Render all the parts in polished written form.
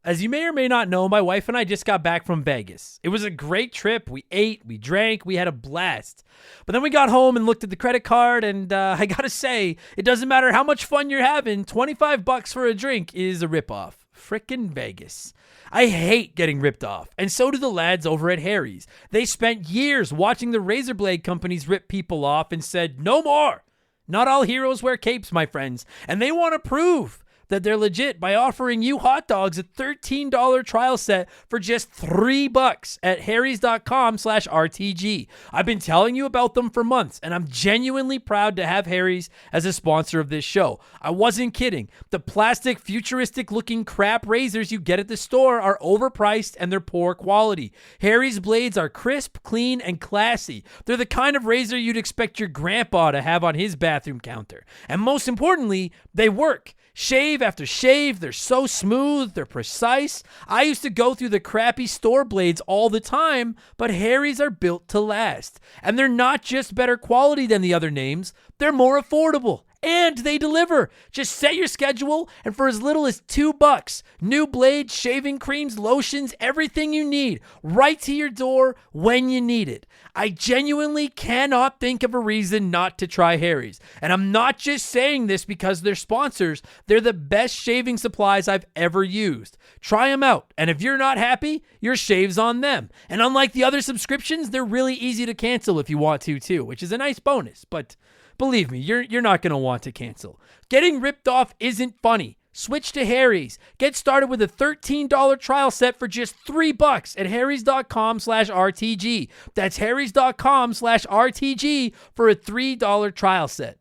As you may or may not know, my wife and I just got back from Vegas. It was a great trip. We ate, we drank, we had a blast. But then we got home and looked at the credit card, and I gotta say, it doesn't matter how much fun you're having, $25 for a drink is a ripoff. Frickin' Vegas. I hate getting ripped off, and so do the lads over at Harry's. They spent years watching the razor blade companies rip people off and said, no more. Not all heroes wear capes, my friends, and they want to prove that they're legit by offering you hot dogs a $13 trial set for just $3 at harrys.com/RTG. I've been telling you about them for months, and I'm genuinely proud to have Harry's as a sponsor of this show. I wasn't kidding. The plastic, futuristic-looking crap razors you get at the store are overpriced and they're poor quality. Harry's blades are crisp, clean, and classy. They're the kind of razor you'd expect your grandpa to have on his bathroom counter. And most importantly, they work. Shave after shave, they're so smooth, they're precise. I used to go through the crappy store blades all the time, but Harry's are built to last. And they're not just better quality than the other names, they're more affordable. And they deliver. Just set your schedule, and for as little as $2, new blades, shaving creams, lotions, everything you need, right to your door when you need it. I genuinely cannot think of a reason not to try Harry's. And I'm not just saying this because they're sponsors. They're the best shaving supplies I've ever used. Try them out, and if you're not happy, your shave's on them. And unlike the other subscriptions, they're really easy to cancel if you want to too, which is a nice bonus, but believe me, you're not going to want to cancel. Getting ripped off isn't funny. Switch to Harry's. Get started with a $13 trial set for just $3 at harrys.com/RTG. That's harrys.com/RTG for a $3 trial set.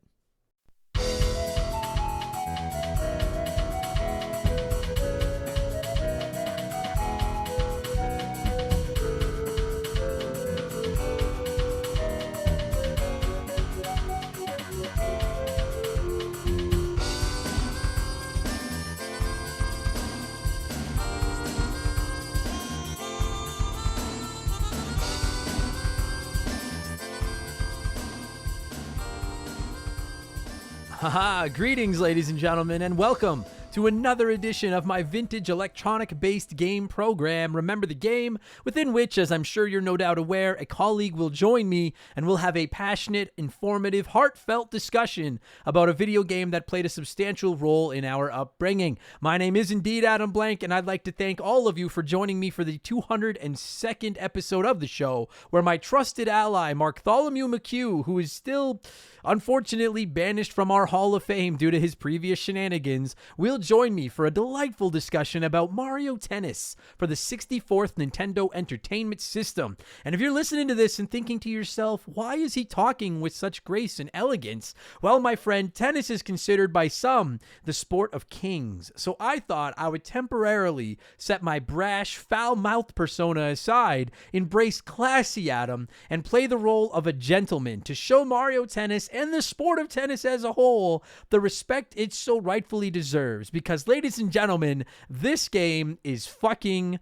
Haha, greetings ladies and gentlemen, and welcome to another edition of my vintage electronic-based game program, Remember the Game, within which, as I'm sure you're no doubt aware, a colleague will join me and we'll have a passionate, informative, heartfelt discussion about a video game that played a substantial role in our upbringing. My name is indeed Adam Blank, and I'd like to thank all of you for joining me for the 202nd episode of the show, where my trusted ally, Bartholomew McHugh, who is still unfortunately banished from our Hall of Fame due to his previous shenanigans, will join me for a delightful discussion about Mario Tennis for the 64th Nintendo Entertainment System. And if you're listening to this and thinking to yourself, why is he talking with such grace and elegance? Well, my friend, tennis is considered by some the sport of kings. So I thought I would temporarily set my brash, foul-mouthed persona aside, embrace classy Adam, and play the role of a gentleman to show Mario Tennis and the sport of tennis as a whole the respect it so rightfully deserves. Because, ladies and gentlemen, this game is fucking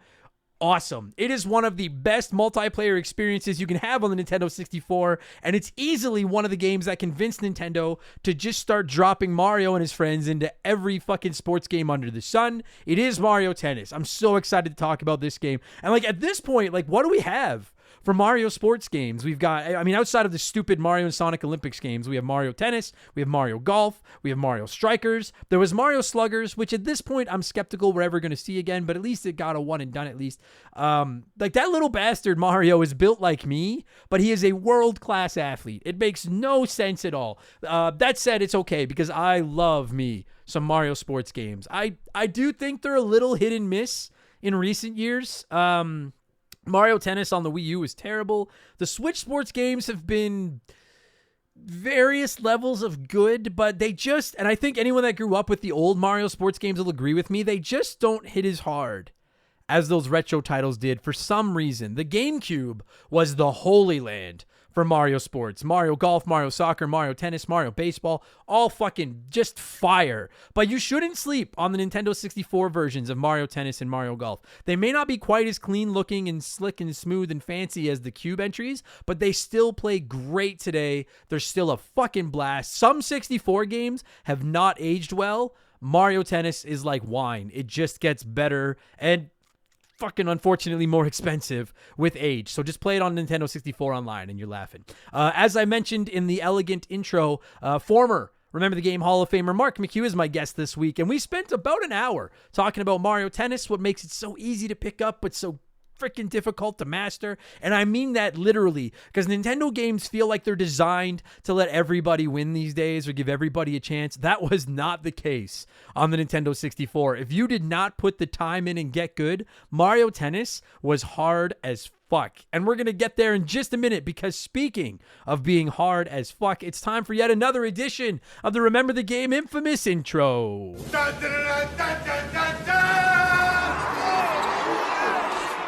awesome. It is one of the best multiplayer experiences you can have on the Nintendo 64, and it's easily one of the games that convinced Nintendo to just start dropping Mario and his friends into every fucking sports game under the sun. It is Mario Tennis. I'm so excited to talk about this game. And like at this point, like what do we have for Mario sports games? We've got, I mean, outside of the stupid Mario and Sonic Olympics games, we have Mario Tennis, we have Mario Golf, we have Mario Strikers. There was Mario Sluggers, which at this point I'm skeptical we're ever going to see again, but at least it got a one and done at least. Like that little bastard Mario is built like me, but he is a world-class athlete. It makes no sense at all. That said, it's okay because I love me some Mario sports games. I do think they're a little hit and miss in recent years. Mario Tennis on the Wii U is terrible. The Switch sports games have been various levels of good, but they just, and I think anyone that grew up with the old Mario sports games will agree with me, they just don't hit as hard as those retro titles did for some reason. The GameCube was the holy land for Mario sports. Mario Golf, Mario Soccer, Mario Tennis, Mario Baseball, all fucking just fire. But you shouldn't sleep on the Nintendo 64 versions of Mario Tennis and Mario Golf. They may not be quite as clean looking and slick and smooth and fancy as the Cube entries, but they still play great today. They're still a fucking blast. Some 64 games have not aged well, Mario Tennis is like wine. It just gets better and fucking unfortunately more expensive with age. So just play it on Nintendo 64 online and you're laughing. As I mentioned in the elegant intro, former Remember the Game Hall of Famer Mark McHugh is my guest this week, and we spent about an hour talking about Mario Tennis, what makes it so easy to pick up but so freaking difficult to master. And I mean that literally, because Nintendo games feel like they're designed to let everybody win these days or give everybody a chance. That was not the case on the Nintendo 64. If you did not put the time in and get good, Mario Tennis was hard as fuck. And we're going to get there in just a minute, because speaking of being hard as fuck, it's time for yet another edition of the Remember the Game infamous intro. Dun, dun, dun, dun, dun, dun, dun.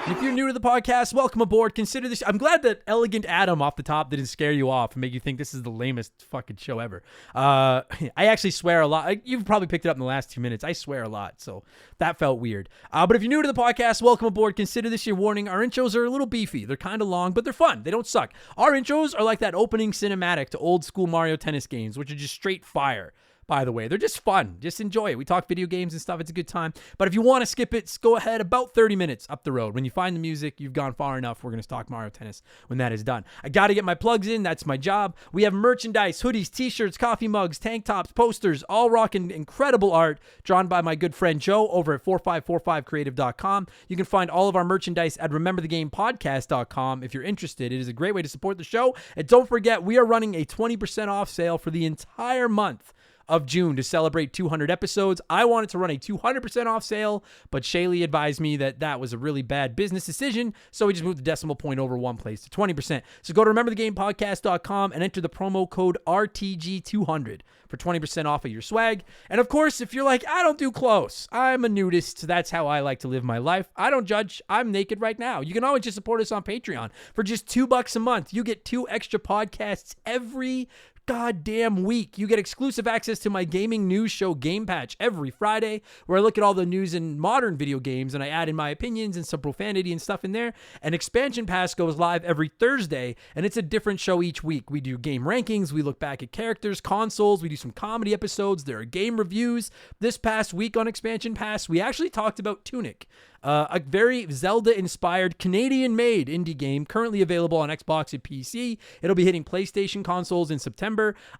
And if you're new to the podcast, welcome aboard. Consider this. I'm glad that Elegant Adam off the top didn't scare you off and make you think this is the lamest fucking show ever. I actually swear a lot. You've probably picked it up in the last 2 minutes. I swear a lot, so that felt weird. But if you're new to the podcast, welcome aboard. Consider this your warning. Our intros are a little beefy. They're kind of long, but they're fun. They don't suck. Our intros are like that opening cinematic to old school Mario Tennis games, which are just straight fire. By the way, they're just fun. Just enjoy it. We talk video games and stuff. It's a good time. But if you want to skip it, go ahead about 30 minutes up the road. When you find the music, you've gone far enough. We're going to talk Mario Tennis when that is done. I got to get my plugs in. That's my job. We have merchandise, hoodies, t-shirts, coffee mugs, tank tops, posters, all rocking incredible art drawn by my good friend Joe over at 4545creative.com. You can find all of our merchandise at rememberthegamepodcast.com if you're interested. It is a great way to support the show. And don't forget, we are running a 20% off sale for the entire month of June to celebrate 200 episodes. I wanted to run a 200% off sale, but Shaylee advised me that that was a really bad business decision, so we just moved the decimal point over one place to 20%. So go to rememberthegamepodcast.com and enter the promo code RTG200 for 20% off of your swag. And of course, if you're like, I don't do clothes, I'm a nudist, that's how I like to live my life, I don't judge, I'm naked right now. You can always just support us on Patreon. For just $2 a month, you get 2 extra podcasts every goddamn week. You get exclusive access to my gaming news show Game Patch every Friday, where I look at all the news in modern video games and I add in my opinions and some profanity and stuff in there. And Expansion Pass goes live every Thursday, and it's a different show each week. We do game rankings, we look back at characters, consoles, we do some comedy episodes, there are game reviews. This past week on Expansion Pass, we actually talked about Tunic, a very Zelda-inspired, Canadian-made indie game currently available on Xbox and PC. It'll be hitting PlayStation consoles in September.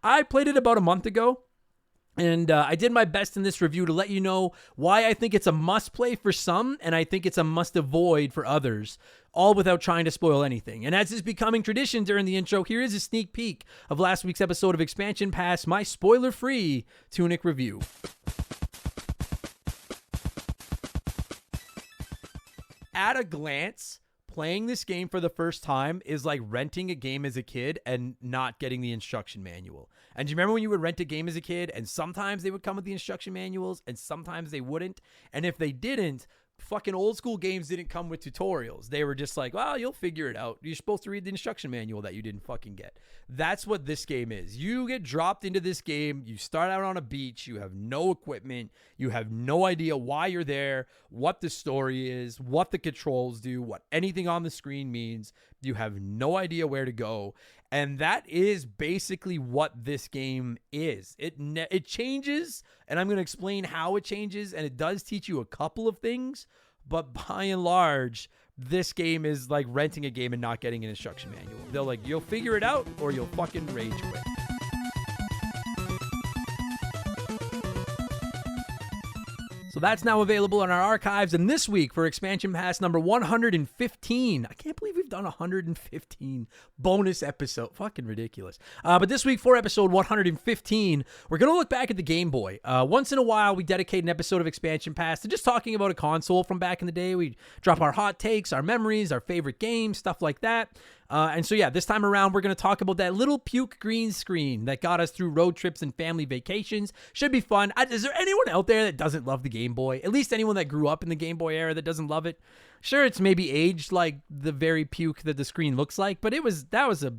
I played it about a month ago, and I did my best in this review to let you know why I think it's a must-play for some, and I think it's a must-avoid for others, all without trying to spoil anything. And as is becoming tradition during the intro, here is a sneak peek of last week's episode of Expansion Pass, my spoiler-free Tunic review. At a glance, playing this game for the first time is like renting a game as a kid and not getting the instruction manual. And do you remember when you would rent a game as a kid and sometimes they would come with the instruction manuals and sometimes they wouldn't? And if they didn't, fucking old school games didn't come with tutorials. They were just like, well, you'll figure it out. You're supposed to read the instruction manual that you didn't fucking get. That's what this game is. You get dropped into this game. You start out on a beach. You have no equipment. You have no idea why you're there, what the story is, what the controls do, what anything on the screen means. You have no idea where to go. And that is basically what this game is. It changes, and I'm going to explain how it changes, and it does teach you a couple of things, but by and large, this game is like renting a game and not getting an instruction manual. They're like, you'll figure it out or you'll fucking rage quit. So that's now available in our archives. And this week for Expansion Pass number 115, I can't believe we've done 115 bonus episodes. Fucking ridiculous. But this week for episode 115, we're going to look back at the Game Boy. Once in a while, we dedicate an episode of Expansion Pass to just talking about a console from back in the day. We drop our hot takes, our memories, our favorite games, stuff like that. And so, yeah, this time around, we're going to talk about that little puke green screen that got us through road trips and family vacations. Should be fun. Is there anyone out there that doesn't love the Game Boy? At least anyone that grew up in the Game Boy era that doesn't love it? Sure, it's maybe aged like the very puke that the screen looks like, but that was a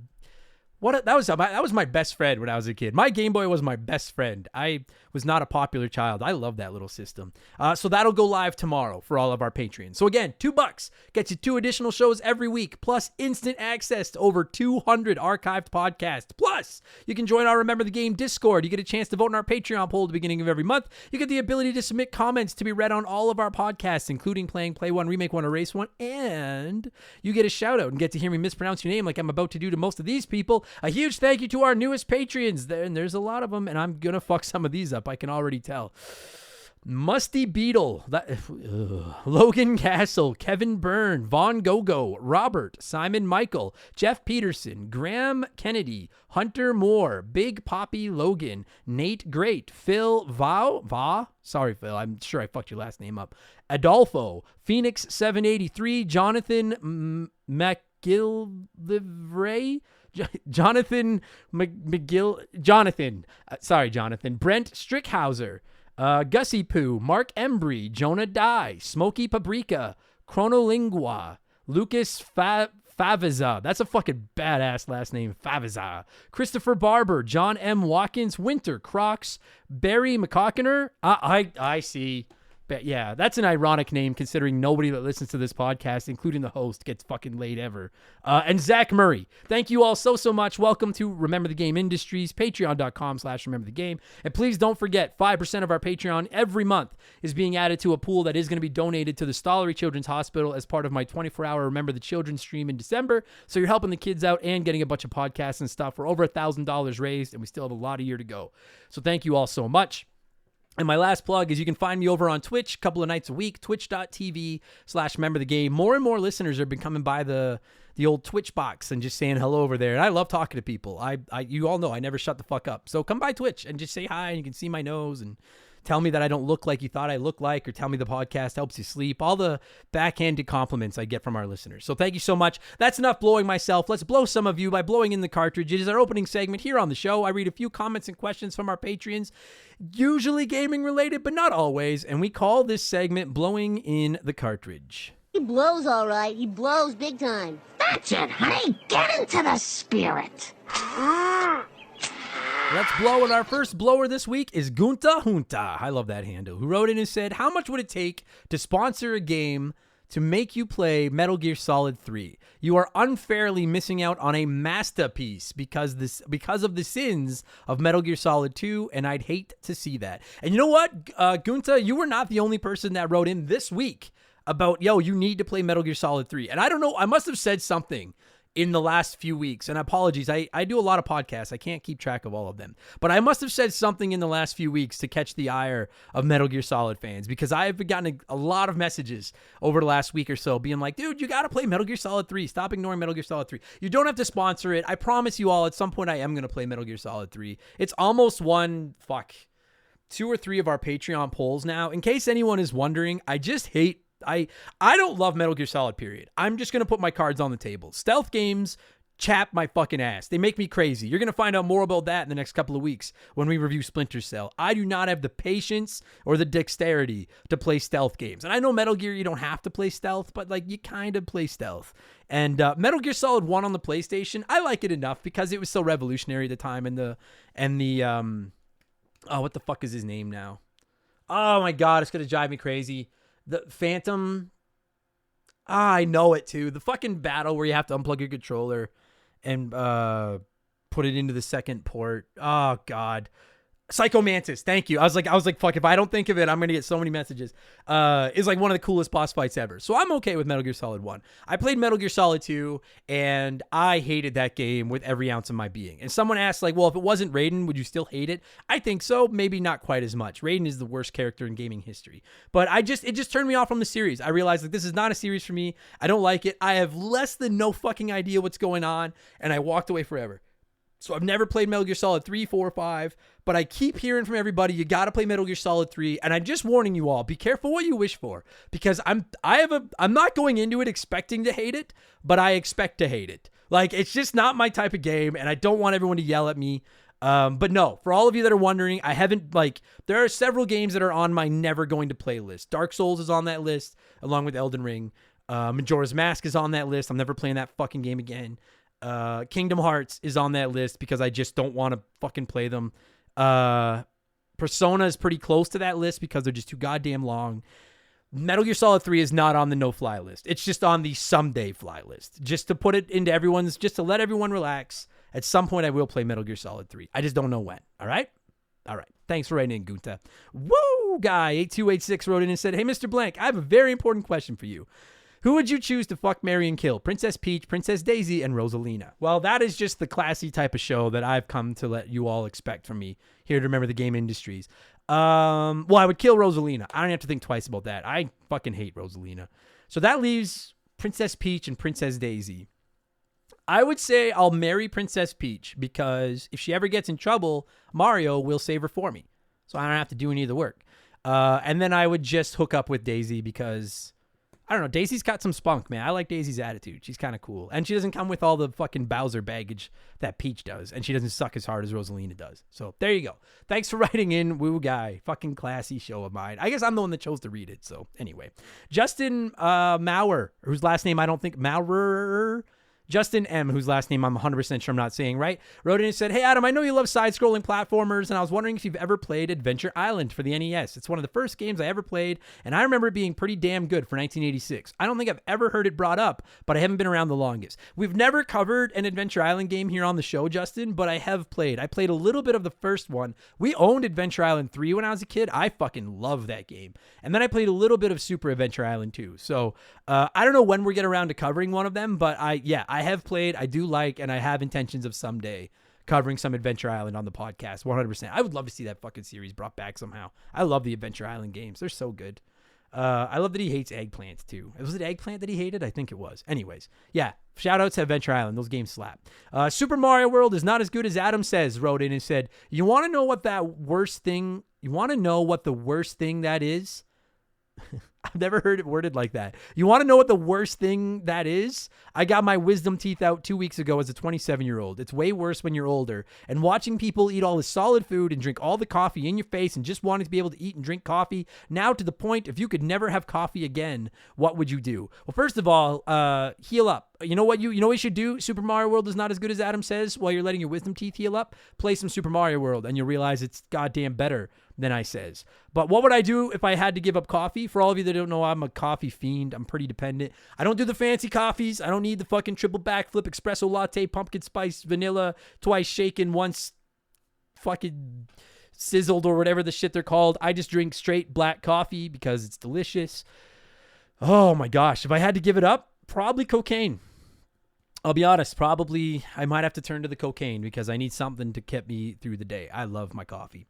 That was my best friend when I was a kid. My Game Boy was my best friend. I was not a popular child. I love that little system. So that'll go live tomorrow for all of our Patreons. So again, $2 gets you 2 additional shows every week, plus instant access to over 200 archived podcasts. Plus, you can join our Remember the Game Discord. You get a chance to vote in our Patreon poll at the beginning of every month. You get the ability to submit comments to be read on all of our podcasts, including playing Play One, Remake One, Erase One, and you get a shout out and get to hear me mispronounce your name like I'm about to do to most of these people. A huge thank you to our newest Patreons. There's a lot of them, and I'm going to fuck some of these up. I can already tell. Musty Beetle, Logan Castle, Kevin Byrne, Vaughn Gogo, Robert, Simon Michael, Jeff Peterson, Graham Kennedy, Hunter Moore, Big Poppy Logan, Nate Great, Phil Va? Sorry, Phil, I'm sure I fucked your last name up. Adolfo, Phoenix 783, Jonathan McGillivray, Jonathan McGill, sorry, Jonathan, Brent Strickhauser, Gussie Poo, Mark Embry, Jonah Dye, Smokey Paprika, Chronolingua, Lucas Faviza. That's a fucking badass last name, Faviza. Christopher Barber, John M. Watkins, Winter, Crocs, Barry McCockiner. I see. But yeah, that's an ironic name considering nobody that listens to this podcast, including the host, gets fucking laid ever. And Zach Murray. Thank you all so much. Welcome to Remember the Game Industries, patreon.com/remember the game. And please don't forget, 5% of our Patreon every month is being added to a pool that is going to be donated to the Stollery Children's Hospital as part of my 24-hour Remember the Children stream in December. So you're helping the kids out and getting a bunch of podcasts and stuff. We're over $1,000 raised, and we still have a lot of year to go. So thank you all so much. And my last plug is you can find me over on Twitch a couple of nights a week, twitch.tv/remember the game. More and more listeners have been coming by the old Twitch box and just saying hello over there. And I love talking to people. You all know I never shut the fuck up. So come by Twitch and just say hi, and you can see my nose and tell me that I don't look like you thought I looked like, or tell me the podcast helps you sleep. All the backhanded compliments I get from our listeners. So thank you so much. That's enough blowing myself. Let's blow some of you by blowing in the cartridge. It is our opening segment here on the show. I read a few comments and questions from our Patreons, usually gaming related, but not always. And we call this segment Blowing in the Cartridge. He blows all right. He blows big time. That's it, honey. Get into the spirit. Let's blow, and our first blower this week is Gunta Junta. I love that handle. Who wrote in and said, how much would it take to sponsor a game to make you play Metal Gear Solid 3? You are unfairly missing out on a masterpiece because of the sins of Metal Gear Solid 2, and I'd hate to see that. And you know what, Gunta, you were not the only person that wrote in this week about, you need to play Metal Gear Solid 3. And I don't know, I must have said something in the last few weeks, and apologies, I do a lot of podcasts. I can't keep track of all of them. But I must have said something in the last few weeks to catch the ire of Metal Gear Solid fans, because I've gotten a lot of messages over the last week or so being like, dude, you got to play Metal Gear Solid 3. Stop ignoring Metal Gear Solid 3. You don't have to sponsor it. I promise you all, at some point I am going to play Metal Gear Solid 3. It's almost won, 2 or 3 of our Patreon polls now. In case anyone is wondering, I just hate I don't love Metal Gear Solid, period. I'm just going to put my cards on the table. Stealth games chap my fucking ass. They make me crazy. You're going to find out more about that in the next couple of weeks when we review Splinter Cell. I do not have the patience or the dexterity to play stealth games. And I know Metal Gear, you don't have to play stealth, but you kind of play stealth. And Metal Gear Solid 1 on the PlayStation, I like it enough because it was so revolutionary at the time. What the fuck is his name now? Oh my God, it's going to drive me crazy. The Phantom, I know it too. The fucking battle where you have to unplug your controller and put it into the second port. Oh God. Psycho Mantis, thank you. I was like, fuck, if I don't think of it, I'm going to get so many messages. Is one of the coolest boss fights ever. So I'm okay with Metal Gear Solid 1. I played Metal Gear Solid 2, and I hated that game with every ounce of my being. And someone asked, well, if it wasn't Raiden, would you still hate it? I think so. Maybe not quite as much. Raiden is the worst character in gaming history. But it just turned me off from the series. I realized this is not a series for me. I don't like it. I have less than no fucking idea what's going on, and I walked away forever. So I've never played Metal Gear Solid 3, 4, or 5, but I keep hearing from everybody, you got to play Metal Gear Solid 3, and I'm just warning you all, be careful what you wish for, because I'm not going into it expecting to hate it, but I expect to hate it. It's just not my type of game, and I don't want everyone to yell at me. But no, for all of you that are wondering, I haven't, there are several games that are on my never going to play list. Dark Souls is on that list, along with Elden Ring. Majora's Mask is on that list. I'm never playing that fucking game again. Kingdom Hearts is on that list because I just don't want to fucking play them. Persona is pretty close to that list because they're just too goddamn long. Metal Gear Solid 3 is not on the no-fly list. It's just on the someday fly list. Just to put it into everyone's, just to let everyone relax. At some point, I will play Metal Gear Solid 3. I just don't know when. All right? All right. Thanks for writing in, Gunta. Woo! Guy 8286 wrote in and said, "Hey, Mr. Blank, I have a very important question for you. Who would you choose to fuck, marry, and kill? Princess Peach, Princess Daisy, and Rosalina?" Well, that is just the classy type of show that I've come to let you all expect from me here to Remember the Game Industries. Well, I would kill Rosalina. I don't have to think twice about that. I fucking hate Rosalina. So that leaves Princess Peach and Princess Daisy. I would say I'll marry Princess Peach because if she ever gets in trouble, Mario will save her for me. So I don't have to do any of the work. And then I would just hook up with Daisy because, I don't know, Daisy's got some spunk, man. I like Daisy's attitude. She's kind of cool. And she doesn't come with all the fucking Bowser baggage that Peach does. And she doesn't suck as hard as Rosalina does. So there you go. Thanks for writing in, Woo Guy. Fucking classy show of mine. I guess I'm the one that chose to read it. So anyway. Justin Maurer, whose last name I don't think, Maurer... Justin M., whose last name I'm 100% sure I'm not saying right, wrote in and said, "Hey, Adam, I know you love side-scrolling platformers, and I was wondering if you've ever played Adventure Island for the NES. It's one of the first games I ever played, and I remember it being pretty damn good for 1986. I don't think I've ever heard it brought up, but I haven't been around the longest. We've never covered an Adventure Island game here on the show, Justin, but I have played. I played a little bit of the first one. We owned Adventure Island 3 when I was a kid. I fucking love that game. And then I played a little bit of Super Adventure Island 2. So I don't know when we get around to covering one of them, but I have played, I do like, and I have intentions of someday covering some Adventure Island on the podcast, 100%. I would love to see that fucking series brought back somehow. I love the Adventure Island games. They're so good. I love that he hates eggplants, too. Was it eggplant that he hated? I think it was. Anyways, yeah, shout out to Adventure Island. Those games slap. Super Mario World is not as good as Adam Says wrote in and said, you want to know what the worst thing that is? I've never heard it worded like that. You want to know what the worst thing that is? I got my wisdom teeth out 2 weeks ago as a 27-year-old. It's way worse when you're older. And watching people eat all this solid food and drink all the coffee in your face and just wanting to be able to eat and drink coffee, now to the point, if you could never have coffee again, what would you do? Well, first of all, heal up. You know what you should do? Super Mario World is not as good as Adam Says while you're letting your wisdom teeth heal up. Play some Super Mario World and you'll realize it's goddamn better than I Says. But what would I do if I had to give up coffee? For all of you that don't know, I'm a coffee fiend. I'm pretty dependent. I don't do the fancy coffees. I don't need the fucking triple backflip espresso latte, pumpkin spice, vanilla, twice shaken, once fucking sizzled or whatever the shit they're called. I just drink straight black coffee because it's delicious. Oh my gosh. If I had to give it up, probably cocaine. I'll be honest, probably I might have to turn to the cocaine because I need something to keep me through the day. I love my coffee.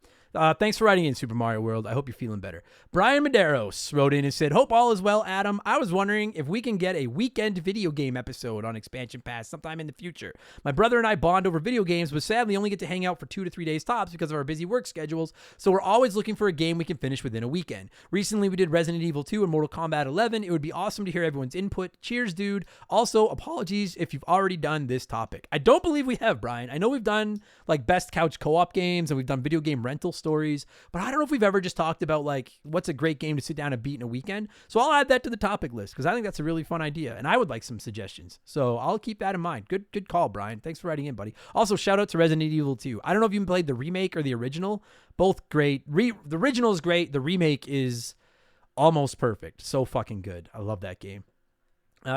Thanks for writing in, Super Mario World. I hope you're feeling better. Brian Medeiros wrote in and said, "Hope all is well, Adam. I was wondering if we can get a weekend video game episode on Expansion Pass sometime in the future. My brother and I bond over video games, but sadly only get to hang out for 2 to 3 days tops because of our busy work schedules, so we're always looking for a game we can finish within a weekend. Recently, we did Resident Evil 2 and Mortal Kombat 11. It would be awesome to hear everyone's input. Cheers, dude. Also, apologies if you've already done this topic." I don't believe we have, Brian. I know we've done like best couch co-op games and we've done video game rental stories, but I don't know if we've ever just talked about like what's a great game to sit down and beat in a weekend. So I'll add that to the topic list because I think that's a really fun idea and I would like some suggestions. So I'll keep that in mind. Good call, Brian. Thanks for writing in, buddy. Also, shout out to Resident Evil 2. I don't know if you played the remake or the original. Both great. The original is great. The remake is almost perfect. So fucking good. I love that game.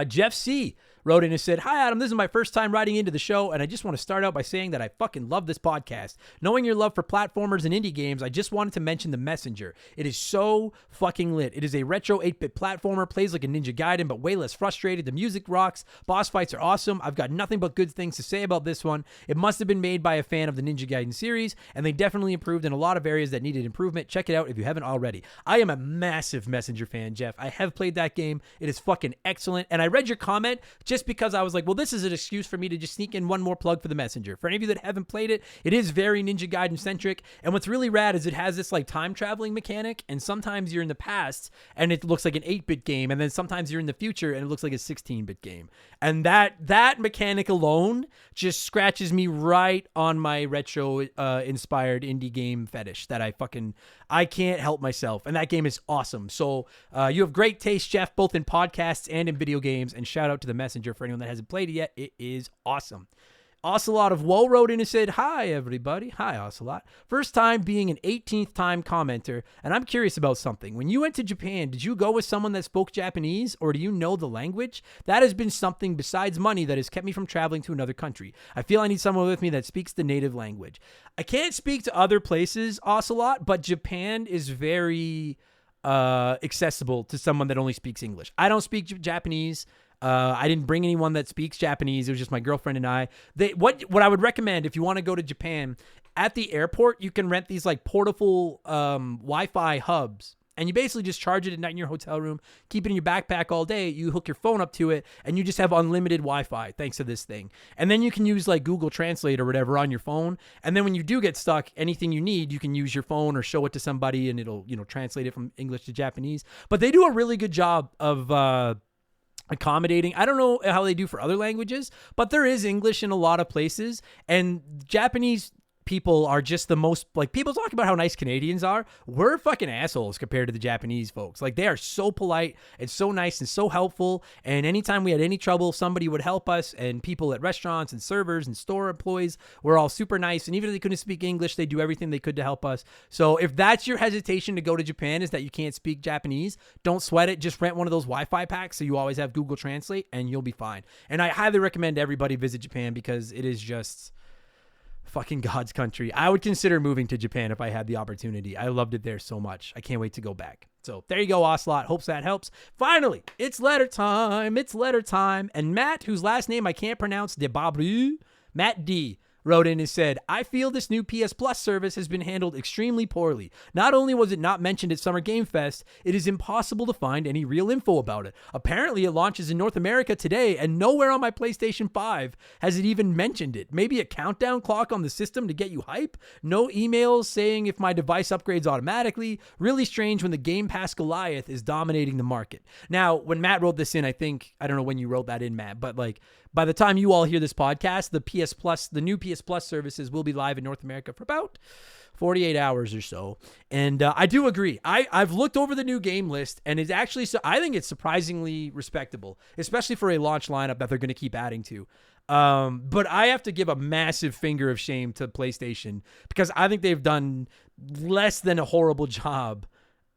Jeff C. wrote in and said, "Hi, Adam. This is my first time writing into the show, and I just want to start out by saying that I fucking love this podcast. Knowing your love for platformers and indie games, I just wanted to mention The Messenger. It is so fucking lit. It is a retro 8-bit platformer, plays like a Ninja Gaiden, but way less frustrated. The music rocks. Boss fights are awesome. I've got nothing but good things to say about this one. It must have been made by a fan of the Ninja Gaiden series, and they definitely improved in a lot of areas that needed improvement. Check it out if you haven't already." I am a massive Messenger fan, Jeff. I have played that game. It is fucking excellent. And I read your comment just because I was like, well, this is an excuse for me to just sneak in one more plug for The Messenger. For any of you that haven't played it, it is very Ninja Gaiden centric. And what's really rad is it has this like time traveling mechanic. And sometimes you're in the past and it looks like an 8-bit game. And then sometimes you're in the future and it looks like a 16-bit game. And that mechanic alone just scratches me right on my retro inspired indie game fetish that I can't help myself. And that game is awesome. So you have great taste, Jeff, both in podcasts and in video games. And shout out to The Messenger for anyone that hasn't played it yet. It is awesome. Ocelot of Woe wrote in and said, "Hi, everybody." Hi, Ocelot. First time being an 18th time commenter, and I'm curious about something. When you went to Japan, did you go with someone that spoke Japanese, or do you know the language? That has been something besides money that has kept me from traveling to another country. I feel I need someone with me that speaks the native language. I can't speak to other places, Ocelot, but Japan is very accessible to someone that only speaks English. I don't speak Japanese. I didn't bring anyone that speaks Japanese. It was just my girlfriend and I. What I would recommend if you want to go to Japan, at the airport, you can rent these like portable Wi-Fi hubs. And you basically just charge it at night in your hotel room, keep it in your backpack all day. You hook your phone up to it, and you just have unlimited Wi-Fi thanks to this thing. And then you can use like Google Translate or whatever on your phone. And then when you do get stuck, anything you need, you can use your phone or show it to somebody, and it'll translate it from English to Japanese. But they do a really good job of accommodating. I don't know how they do for other languages, but there is English in a lot of places, and Japanese people are just the most, like, people talk about how nice Canadians are. We're fucking assholes compared to the Japanese folks. Like, they are so polite and so nice and so helpful, and anytime we had any trouble, somebody would help us, and people at restaurants and servers and store employees were all super nice, and even if they couldn't speak English, they do everything they could to help us. So if that's your hesitation to go to Japan, is that you can't speak Japanese, don't sweat it. Just rent one of those Wi-Fi packs so you always have Google Translate, and you'll be fine. And I highly recommend everybody visit Japan because it is just fucking God's country. I would consider moving to Japan if I had the opportunity. I loved it there so much. I can't wait to go back. So there you go, Ocelot. Hopes that helps. Finally, it's letter time. It's letter time. And Matt, whose last name I can't pronounce, Matt D, wrote in and said, "I feel this new PS Plus service has been handled extremely poorly. Not only was it not mentioned at Summer Game Fest, it is impossible to find any real info about it. Apparently it launches in North America today, and nowhere on my PlayStation 5 has it even mentioned it. Maybe a countdown clock on the system to get you hype? No emails saying if my device upgrades automatically. Really strange when the Game Pass Goliath is dominating the market." Now, when Matt wrote this in, I don't know when you wrote that in, Matt, but like, by the time you all hear this podcast, the new PS Plus services will be live in North America for about 48 hours or so. And I do agree. I've looked over the new game list, and it's actually, I think it's surprisingly respectable, especially for a launch lineup that they're going to keep adding to. But I have to give a massive finger of shame to PlayStation because I think they've done less than a horrible job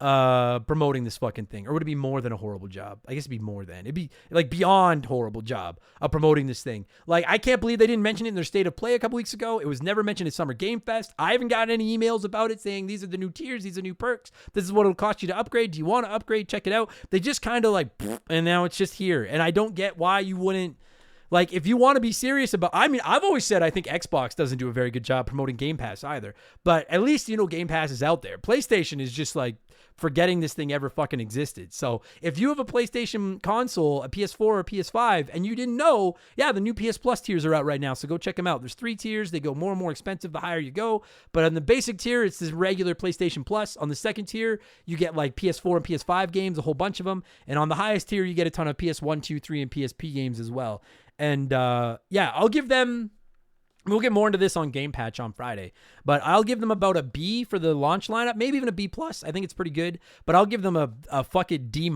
promoting this fucking thing. Or would it be more than a horrible job? I guess it'd be more than. It'd be like beyond horrible job of promoting this thing. Like, I can't believe they didn't mention it in their State of Play a couple weeks ago. It was never mentioned at Summer Game Fest. I haven't gotten any emails about it saying these are the new tiers, these are new perks, this is what it'll cost you to upgrade. Do you want to upgrade? Check it out. They just kind of like, and now it's just here. And I don't get why you wouldn't. Like, if you want to be serious about, I mean, I've always said I think Xbox doesn't do a very good job promoting Game Pass either. But at least, Game Pass is out there. PlayStation is just like forgetting this thing ever fucking existed. So if you have a PlayStation console, a PS4 or PS5, and you didn't know, yeah, the new PS Plus tiers are out right now. So go check them out. There's 3 tiers. They go more and more expensive the higher you go. But on the basic tier, it's this regular PlayStation Plus. On the second tier, you get like PS4 and PS5 games, a whole bunch of them. And on the highest tier, you get a ton of PS1, 2, 3, and PSP games as well. And yeah, I'll give them, we'll get more into this on Game Patch on Friday, but I'll give them about a B for the launch lineup, maybe even a B+. I think it's pretty good, but I'll give them a fucking D-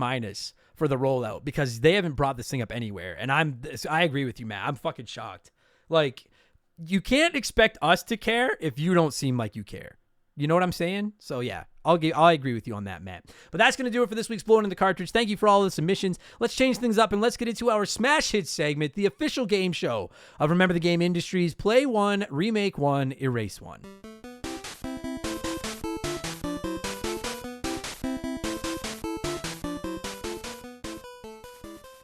for the rollout because they haven't brought this thing up anywhere. And I agree with you, Matt. I'm fucking shocked. Like, you can't expect us to care if you don't seem like you care. You know what I'm saying? So yeah, I agree with you on that, Matt. But that's going to do it for this week's Blowing in the Cartridge. Thank you for all the submissions. Let's change things up and let's get into our Smash Hits segment, the official game show of Remember the Game Industries. Play 1, remake 1, erase 1.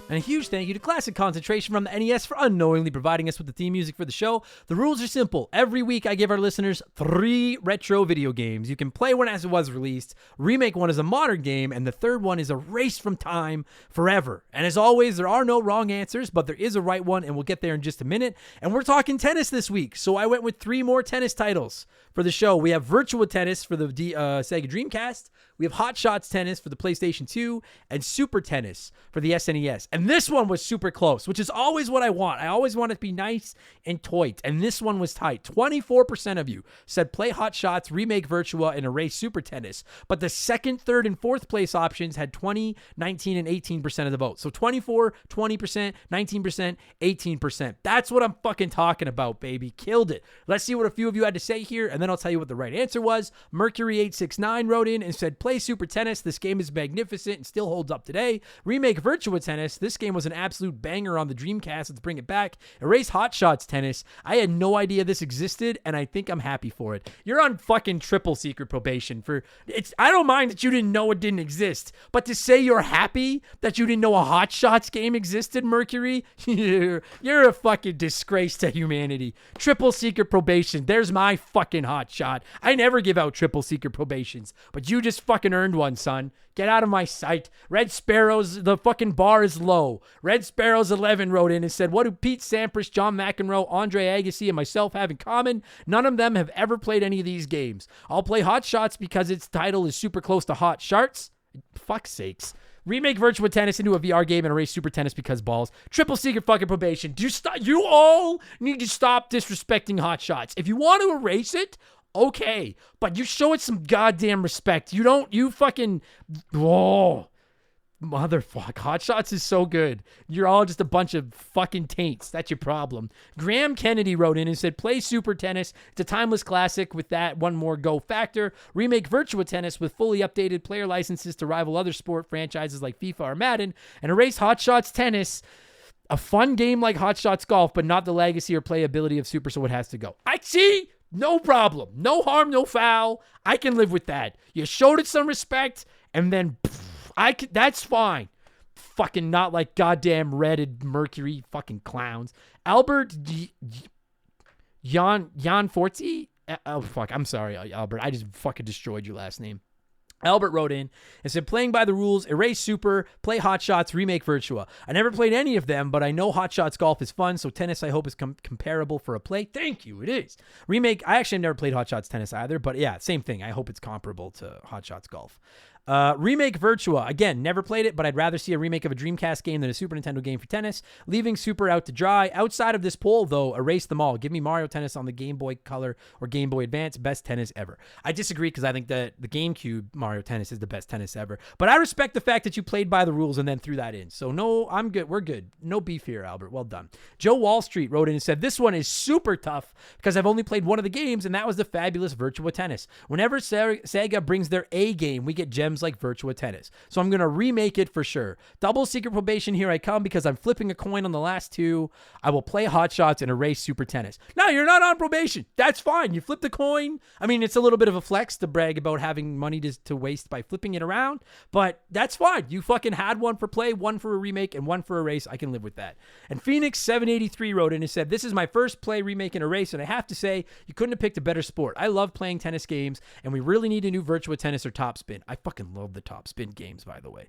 And a huge thank you to Classic Concentration from the NES for unknowingly providing us with the theme music for the show. The rules are simple. Every week I give our listeners 3 retro video games. You can play one as it was released, remake one as a modern game, and the third one is erased from time forever. And as always, there are no wrong answers, but there is a right one, and we'll get there in just a minute. And we're talking tennis this week, so I went with 3 more tennis titles for the show. We have Virtua Tennis for the Sega Dreamcast. We have Hot Shots Tennis for the PlayStation 2 and Super Tennis for the SNES. And And this one was super close, which is always what I want. I always want it to be nice and tight. And this one was tight. 24% of you said play Hot Shots, remake Virtua, and erase Super Tennis. But the second, third, and fourth place options had 20, 19, and 18% of the vote. So 24, 20%, 19%, 18%. That's what I'm fucking talking about, baby. Killed it. Let's see what a few of you had to say here, and then I'll tell you what the right answer was. Mercury869 wrote in and said, play Super Tennis. This game is magnificent and still holds up today. Remake Virtua Tennis. This game was an absolute banger on the Dreamcast. Let's bring it back. Erase Hot Shots Tennis. I had no idea this existed, and I think I'm happy for it. You're on fucking triple secret probation for it's. I don't mind that you didn't know it didn't exist, but to say you're happy that you didn't know a Hot Shots game existed, Mercury, you're a fucking disgrace to humanity. Triple secret probation. There's my fucking hot shot. I never give out triple secret probations, but you just fucking earned one, son. Get out of my sight. Red Sparrows, the fucking bar is low. Red Sparrows 11 wrote in and said, what do Pete Sampras, John McEnroe, Andre Agassi, and myself have in common? None of them have ever played any of these games. I'll play Hot Shots because its title is super close to Hot Sharts. Fuck's sakes. Remake Virtua Tennis into a VR game and erase Super Tennis because balls. Triple secret fucking probation. You all need to stop disrespecting Hot Shots. If you want to erase it, okay, but you show it some goddamn respect. You fucking, oh, motherfuck. Hot Shots is so good. You're all just a bunch of fucking taints. That's your problem. Graham Kennedy wrote in and said, play Super Tennis. It's a timeless classic with that one more go factor. Remake Virtua Tennis with fully updated player licenses to rival other sport franchises like FIFA or Madden, and erase Hot Shots Tennis. A fun game like Hot Shots Golf, but not the legacy or playability of Super, so it has to go. I see. No problem. No harm, no foul. I can live with that. You showed it some respect, and then that's fine. Fucking not like goddamn Reddit Mercury fucking clowns. Albert Jan Forti? Oh, fuck. I'm sorry, Albert. I just fucking destroyed your last name. Albert wrote in and said, playing by the rules, erase Super, play Hot Shots, remake Virtua. I never played any of them, but I know Hot Shots Golf is fun, so tennis I hope is comparable for a play. Thank you, it is. Remake, I actually have never played Hot Shots Tennis either, but yeah, same thing. I hope it's comparable to Hot Shots Golf. Remake Virtua. Again, never played it, but I'd rather see a remake of a Dreamcast game than a Super Nintendo game for tennis. Leaving Super out to dry. Outside of this poll, though, erase them all. Give me Mario Tennis on the Game Boy Color or Game Boy Advance. Best tennis ever. I disagree because I think that the GameCube Mario Tennis is the best tennis ever. But I respect the fact that you played by the rules and then threw that in. So no, I'm good. We're good. No beef here, Albert. Well done. Joe Wall Street wrote in and said, this one is super tough because I've only played one of the games, and that was the fabulous Virtua Tennis. Whenever Sega brings their A game, we get gems like Virtua Tennis. So I'm going to remake it for sure. Double secret probation, here I come because I'm flipping a coin on the last two. I will play Hot Shots and erase Super Tennis. No, you're not on probation. That's fine. You flip the coin. I mean, it's a little bit of a flex to brag about having money to waste by flipping it around, but that's fine. You fucking had one for play, one for a remake, and one for erase. I can live with that. And Phoenix 783 wrote in and said, this is my first play, remake, and erase, and I have to say, you couldn't have picked a better sport. I love playing tennis games, and we really need a new Virtua Tennis or Top Spin. I fucking love the Top Spin games, by the way.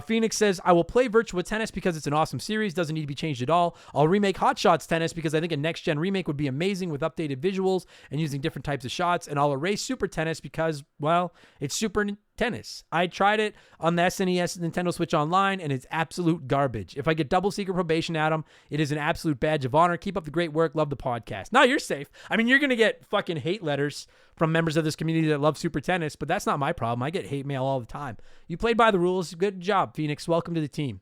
Phoenix says, I will play Virtua Tennis because it's an awesome series. Doesn't need to be changed at all. I'll remake Hot Shots Tennis because I think a next-gen remake would be amazing with updated visuals and using different types of shots. And I'll erase Super Tennis because, well, it's Super Tennis. I tried it on the SNES Nintendo Switch Online, and it's absolute garbage. If I get double secret probation, Adam, it is an absolute badge of honor. Keep up the great work. Love the podcast. No, you're safe. I mean, you're going to get fucking hate letters from members of this community that love Super Tennis, but that's not my problem. I get hate mail all the time. You played by the rules. Good job, Phoenix. Welcome to the team.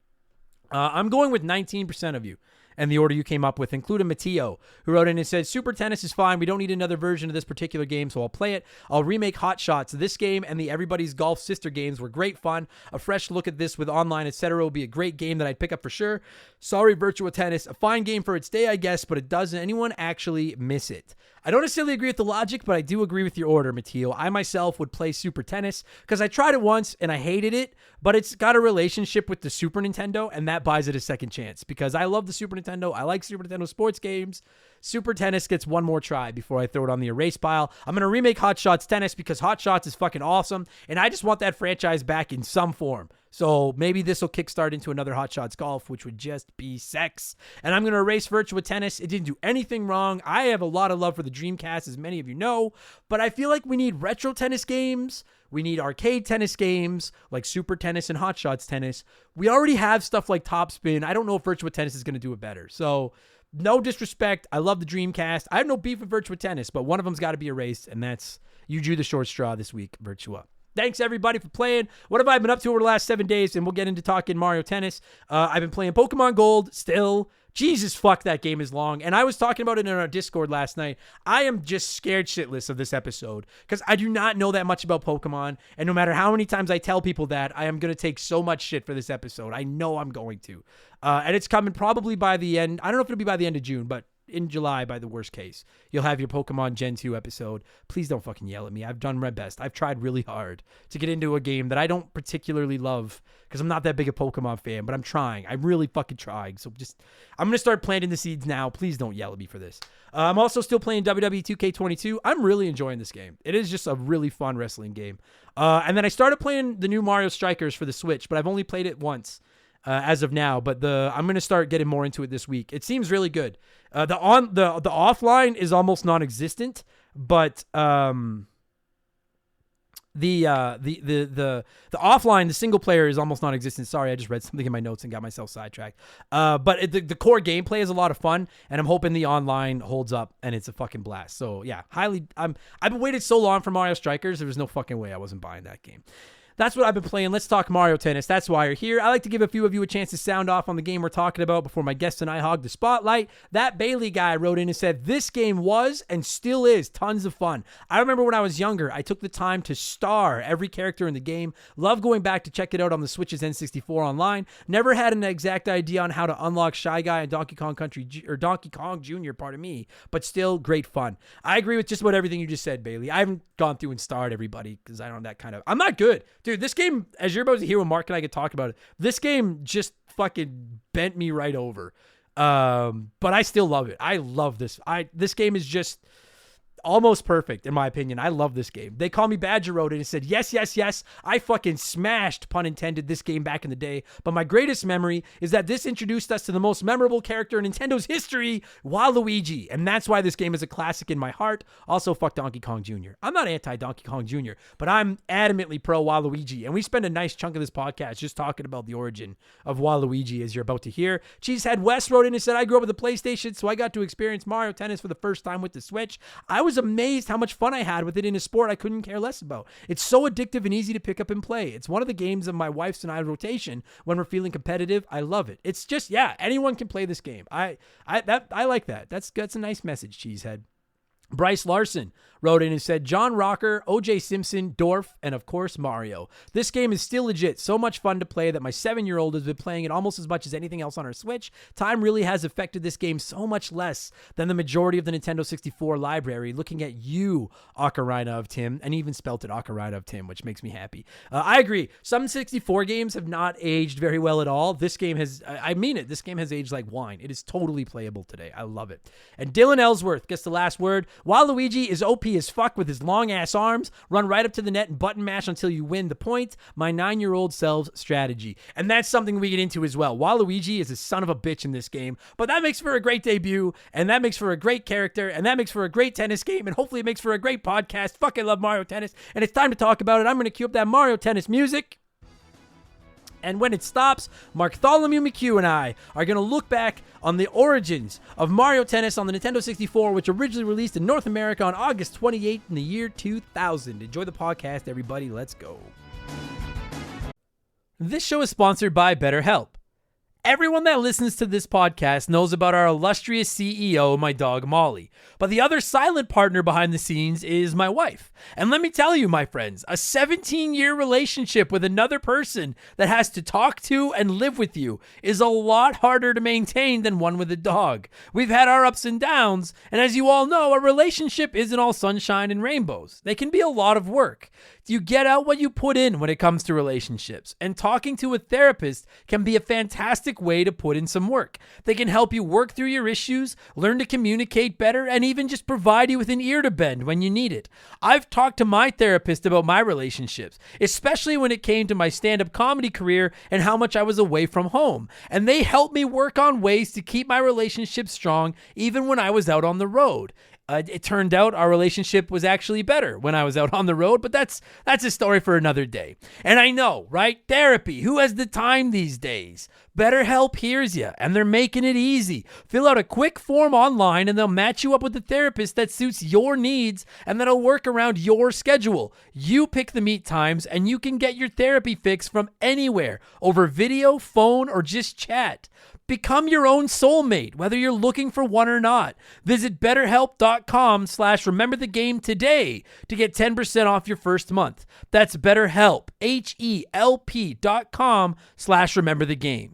I'm going with 19% of you. And the order you came up with, including Matteo, who wrote in and said, Super Tennis is fine. We don't need another version of this particular game, so I'll play it. I'll remake Hot Shots. This game and the Everybody's Golf sister games were great fun. A fresh look at this with online, etc. will be a great game that I'd pick up for sure. Sorry, Virtua Tennis. A fine game for its day, I guess, but doesn't anyone actually miss it? I don't necessarily agree with the logic, but I do agree with your order, Matteo. I myself would play Super Tennis because I tried it once and I hated it, but it's got a relationship with the Super Nintendo, and that buys it a second chance because I love the Super Nintendo. I like Super Nintendo sports games. Super Tennis gets one more try before I throw it on the erase pile. I'm going to remake Hot Shots Tennis because Hot Shots is fucking awesome, and I just want that franchise back in some form. So maybe this will kickstart into another Hot Shots Golf, which would just be sex. And I'm going to erase Virtua Tennis. It didn't do anything wrong. I have a lot of love for the Dreamcast, as many of you know, but I feel like we need retro tennis games. We need arcade tennis games like Super Tennis and Hot Shots Tennis. We already have stuff like Topspin. I don't know if Virtua Tennis is going to do it better. So no disrespect. I love the Dreamcast. I have no beef with Virtua Tennis, but one of them's got to be erased, and that's you drew the short straw this week, Virtua. Thanks, everybody, for playing. What have I been up to over the last 7 days? And we'll get into talking Mario Tennis. I've been playing Pokemon Gold still. Jesus, fuck, that game is long. And I was talking about it in our Discord last night. I am just scared shitless of this episode because I do not know that much about Pokemon. And no matter how many times I tell people that, I am going to take so much shit for this episode. I know I'm going to. And it's coming probably by the end. I don't know if it'll be by the end of June, but in July, by the worst case, you'll have your Pokemon Gen 2 episode. Please don't fucking yell at me. I've done my best. I've tried really hard to get into a game that I don't particularly love because I'm not that big a Pokemon fan, but I'm trying. I'm really fucking trying. So I'm going to start planting the seeds now. Please don't yell at me for this. I'm also still playing WWE 2K22. I'm really enjoying this game. It is just a really fun wrestling game. And then I started playing the new Mario Strikers for the Switch, but I've only played it once. As of now, but I'm going to start getting more into it this week. It seems really good. The offline is almost non-existent, but the offline, the single player is almost non-existent. Sorry, I just read something in my notes and got myself sidetracked. But the core gameplay is a lot of fun, and I'm hoping the online holds up and it's a fucking blast. So yeah, I've been waiting so long for Mario Strikers. There was no fucking way I wasn't buying that game. That's what I've been playing. Let's talk Mario Tennis. That's why you're here. I like to give a few of you a chance to sound off on the game we're talking about before my guest and I hog the spotlight. That Bailey guy wrote in and said, this game was and still is tons of fun. I remember when I was younger, I took the time to star every character in the game. Love going back to check it out on the Switch's N64 online. Never had an exact idea on how to unlock Shy Guy and Donkey Kong Jr., pardon me, but still great fun. I agree with just about everything you just said, Bailey. I haven't gone through and starred everybody because I don't have that kind of... I'm not good. Dude, this game, as you're about to hear when Mark and I could talk about it, this game just fucking bent me right over. But I still love it. I love this. This game is just almost perfect, in my opinion. I love this game. They call me Badger wrote it and said, yes. I fucking smashed, pun intended, this game back in the day. But my greatest memory is that this introduced us to the most memorable character in Nintendo's history, Waluigi. And that's why this game is a classic in my heart. Also, fuck Donkey Kong Jr. I'm not anti-Donkey Kong Jr., but I'm adamantly pro Waluigi. And we spend a nice chunk of this podcast just talking about the origin of Waluigi, as you're about to hear. Cheesehead West wrote in and said, I grew up with the PlayStation, so I got to experience Mario Tennis for the first time with the Switch. I was amazed how much fun I had with it in a sport I couldn't care less about. It's so addictive and easy to pick up and play. It's one of the games of my wife's and I rotation when we're feeling competitive. I love it. It's just, yeah, anyone can play this game. I like that. That's a nice message, Cheesehead. Bryce Larson wrote in and said, John Rocker, O.J. Simpson, Dorf, and of course Mario. This game is still legit. So much fun to play that my 7-year-old has been playing it almost as much as anything else on our Switch. Time really has affected this game so much less than the majority of the Nintendo 64 library. Looking at you, Ocarina of Tim, and even spelt it Ocarina of Tim, which makes me happy. I agree. Some 64 games have not aged very well at all. This game has, I mean it, this game has aged like wine. It is totally playable today. I love it. And Dylan Ellsworth gets the last word. Waluigi is OP as fuck with his long-ass arms. Run right up to the net and button mash until you win the point. My 9-year-old selves strategy. And that's something we get into as well. Waluigi is a son of a bitch in this game, but that makes for a great debut, and that makes for a great character, and that makes for a great tennis game, and hopefully it makes for a great podcast. Fuck, I love Mario Tennis, and it's time to talk about it. I'm going to cue up that Mario Tennis music. And when it stops, Bartholomew McHugh and I are going to look back on the origins of Mario Tennis on the Nintendo 64, which originally released in North America on August 28th in the year 2000. Enjoy the podcast, everybody. Let's go. This show is sponsored by BetterHelp. Everyone that listens to this podcast knows about our illustrious CEO, my dog Molly. But the other silent partner behind the scenes is my wife. And let me tell you, my friends, a 17-year relationship with another person that has to talk to and live with you is a lot harder to maintain than one with a dog. We've had our ups and downs, and as you all know, a relationship isn't all sunshine and rainbows. They can be a lot of work. You get out what you put in when it comes to relationships, and talking to a therapist can be a fantastic way to put in some work. They can help you work through your issues, learn to communicate better, and even just provide you with an ear to bend when you need it. I've talked to my therapist about my relationships, especially when it came to my stand-up comedy career and how much I was away from home, and they helped me work on ways to keep my relationship strong even when I was out on the road. It turned out our relationship was actually better when I was out on the road, but that's a story for another day. And I know, right? Therapy. Who has the time these days? BetterHelp hears you, and they're making it easy. Fill out a quick form online, and they'll match you up with a therapist that suits your needs and that'll work around your schedule. You pick the meet times, and you can get your therapy fix from anywhere, over video, phone, or just chat. Become your own soulmate, whether you're looking for one or not. Visit BetterHelp.com/RememberTheGame today to get 10% off your first month. That's BetterHelp, HELP.com/RememberTheGame.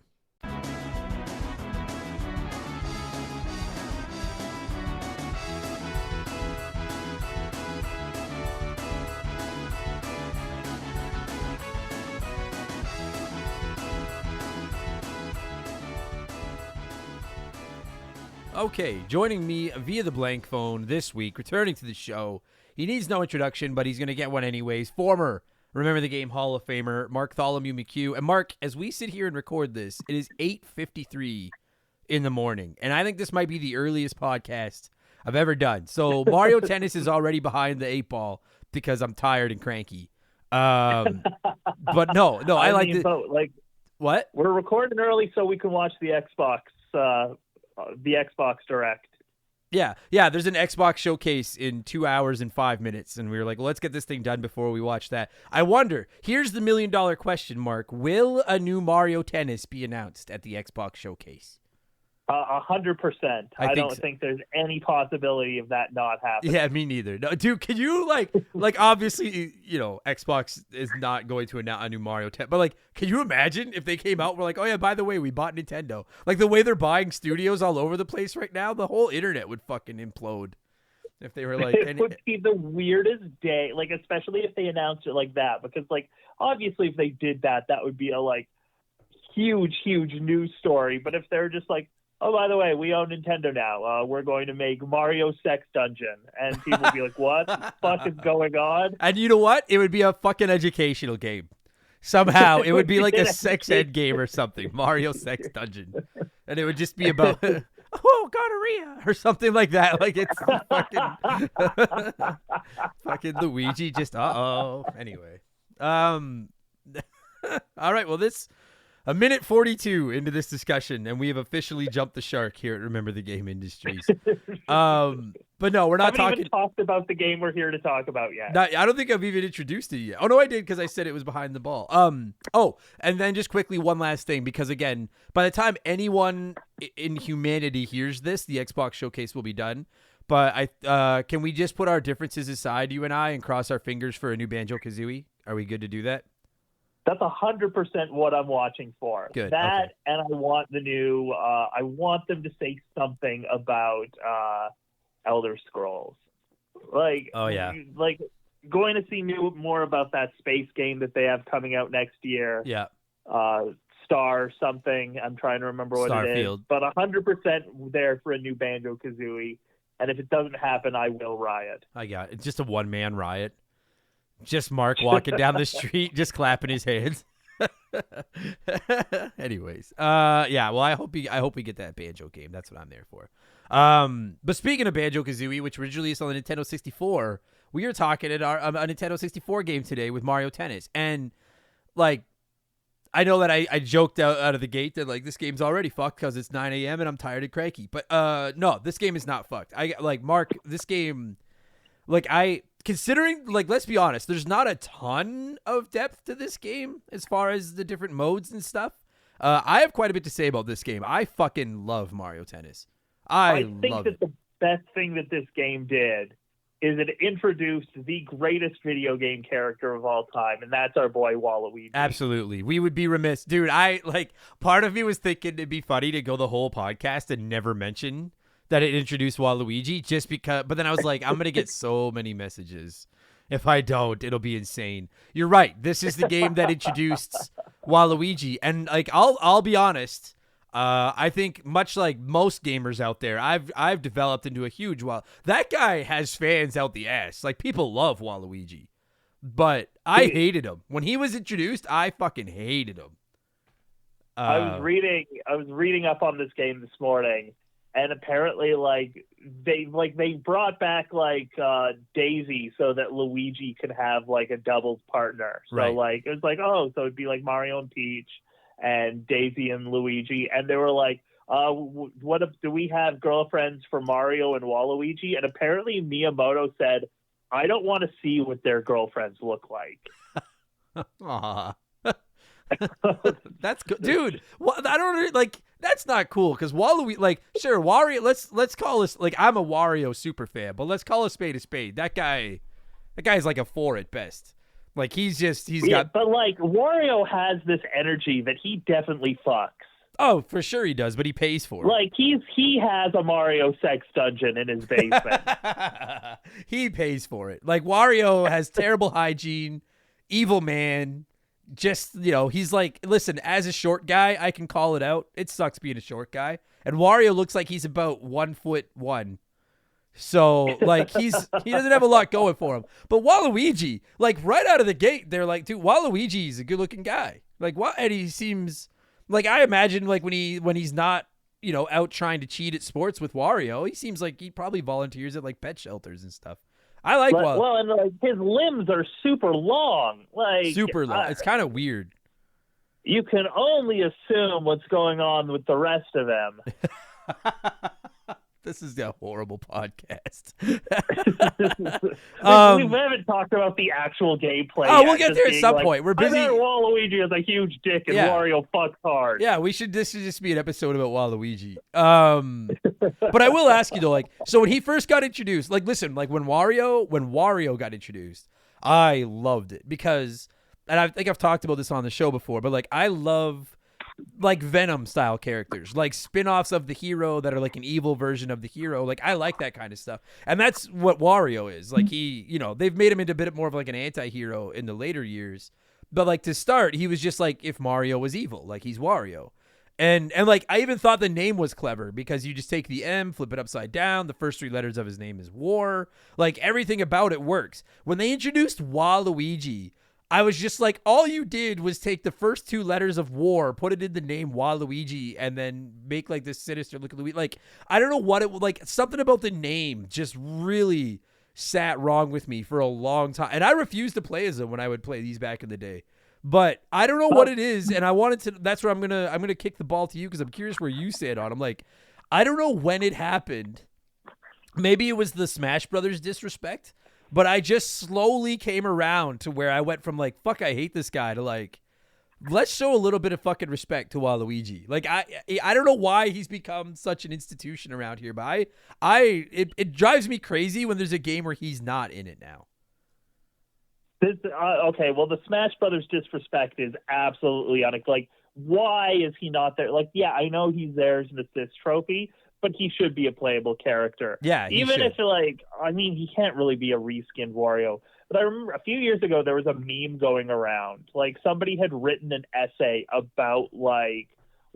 Okay, joining me via the blank phone this week, returning to the show. He needs no introduction, but he's going to get one anyways. Former Remember the Game Hall of Famer, Mark Tholomew McHugh. And Mark, as we sit here and record this, it is 8:53 in the morning. And I think this might be the earliest podcast I've ever done. So Mario Tennis is already behind the 8 ball because I'm tired and cranky. But no, I like this. What? We're recording early so we can watch the Xbox Direct. Yeah, there's an Xbox showcase in 2 hours and 5 minutes, and we were like, well, let's get this thing done before we watch that. I wonder, here's the $1 million question, Mark. Will a new Mario Tennis be announced at the Xbox showcase? 100%. I don't think there's any possibility of that not happening. Yeah, me neither. No, dude, can you like obviously, Xbox is not going to announce a new Mario Tennis, but can you imagine if they came out and were like, oh yeah, by the way, we bought Nintendo. Like the way they're buying studios all over the place right now, the whole internet would fucking implode if they were like. It would be the weirdest day, especially if they announced it like that, because obviously if they did that, that would be a huge news story. But if they're just like, oh, by the way, we own Nintendo now. We're going to make Mario Sex Dungeon. And people will be like, what the fuck is going on? And you know what? It would be a fucking educational game. Somehow, it would be like a sex ed game or something. Mario Sex Dungeon. And it would just be about, gonorrhea or something like that. It's fucking Luigi just, Anyway. All right, well, a minute 42 into this discussion, and we have officially jumped the shark here at Remember the Game Industries. But no, we're not talking. Even talked about the game we're here to talk about yet. I don't think I've even introduced it yet. Oh no, I did because I said it was behind the ball. And then just quickly one last thing, because again, by the time anyone in humanity hears this, the Xbox showcase will be done. But can we just put our differences aside, you and I, and cross our fingers for a new Banjo-Kazooie? Are we good to do that? That's 100% what I'm watching for. Good. That, okay. And I want the new. I want them to say something about Elder Scrolls. Oh yeah. Going to see more about that space game that they have coming out next year. Yeah. Star something. I'm trying to remember what Starfield. it is. But 100% there for a new Banjo-Kazooie. And if it doesn't happen, I will riot. I got it. It's just a one-man riot. Just Mark walking down the street, just clapping his hands. Anyways, yeah. Well, I hope we get that Banjo game. That's what I'm there for. But speaking of Banjo-Kazooie, which was released on the Nintendo 64, we are talking at a Nintendo 64 game today with Mario Tennis, and I know that I joked out of the gate that this game's already fucked because it's 9 a.m. and I'm tired and cranky. But no, this game is not fucked. Mark, this game, considering, let's be honest, there's not a ton of depth to this game as far as the different modes and stuff. I have quite a bit to say about this game. I fucking love Mario Tennis. I think that the best thing that this game did is it introduced the greatest video game character of all time, and that's our boy Waluigi. Absolutely. We would be remiss. Dude, part of me was thinking it'd be funny to go the whole podcast and never mention that it introduced Waluigi just because, but then I was like, I'm going to get so many messages If I don't, it'll be insane. You're right. This is the game that introduced Waluigi, and like I'll be honest. I think much like most gamers out there, I've developed into a huge that guy has fans out the ass. Like people love Waluigi, but I hated him when he was introduced. I fucking hated him. I was reading up on this game this morning, and apparently they brought back Daisy so that Luigi could have like a doubles partner. So right. it was so it'd be like Mario and Peach and Daisy and Luigi, and they were like, do we have girlfriends for Mario and Waluigi? And apparently Miyamoto said, I don't want to see what their girlfriends look like. Aww. That's good, dude. I don't like. That's not cool because Waluigi, sure, Wario. Let's call this I'm a Wario super fan, but let's call a spade a spade. That guy's like a 4 at best. Like he's got. But Wario has this energy that he definitely fucks. Oh, for sure he does, but he pays for it. He has a Mario sex dungeon in his basement. He pays for it. Like Wario has terrible hygiene, evil man. Just, he's like, listen, as a short guy, I can call it out. It sucks being a short guy. And Wario looks like he's about 1'1". So, he doesn't have a lot going for him. But Waluigi, right out of the gate, they're like, dude, Waluigi's a good-looking guy. And he seems, I imagine, when he's not, out trying to cheat at sports with Wario, he seems like he probably volunteers at, pet shelters and stuff. I like Waluigi. Well, and his limbs are super long. Super long. It's kind of weird. You can only assume what's going on with the rest of them. This is a horrible podcast. We haven't talked about the actual gameplay. Oh, we'll get there at some point. We're busy. I bet Waluigi has a huge dick and Wario fucks hard. Yeah, this should just be an episode about Waluigi. But I will ask you though, so when he first got introduced, listen, when Wario got introduced, I loved it because, and I think I've talked about this on the show before, but I love Venom style characters, spin-offs of the hero that are an evil version of the hero. I like that kind of stuff. And that's what Wario is. He, they've made him into a bit more of an anti-hero in the later years. But to start, he was just if Mario was evil, he's Wario. And I even thought the name was clever because you just take the M, flip it upside down. The first 3 letters of his name is War. Everything about it works. When they introduced Waluigi, I was just all you did was take the first 2 letters of War, put it in the name Waluigi, and then make this sinister look at Luigi. I don't know what it something about the name just really sat wrong with me for a long time. And I refused to play as him when I would play these back in the day. But I don't know what it is, and I wanted to. That's where I'm gonna kick the ball to you because I'm curious where you stand on. I don't know when it happened. Maybe it was the Smash Brothers disrespect. But I just slowly came around to where I went from fuck, I hate this guy to let's show a little bit of fucking respect to Waluigi. I don't know why he's become such an institution around here, but it drives me crazy when there's a game where he's not in it now. Okay, well, the Smash Brothers disrespect is absolutely why is he not there? I know he's there as an assist trophy, but he should be a playable character. Yeah, even if he can't really be a reskinned Wario. But I remember a few years ago there was a meme going around. Somebody had written an essay about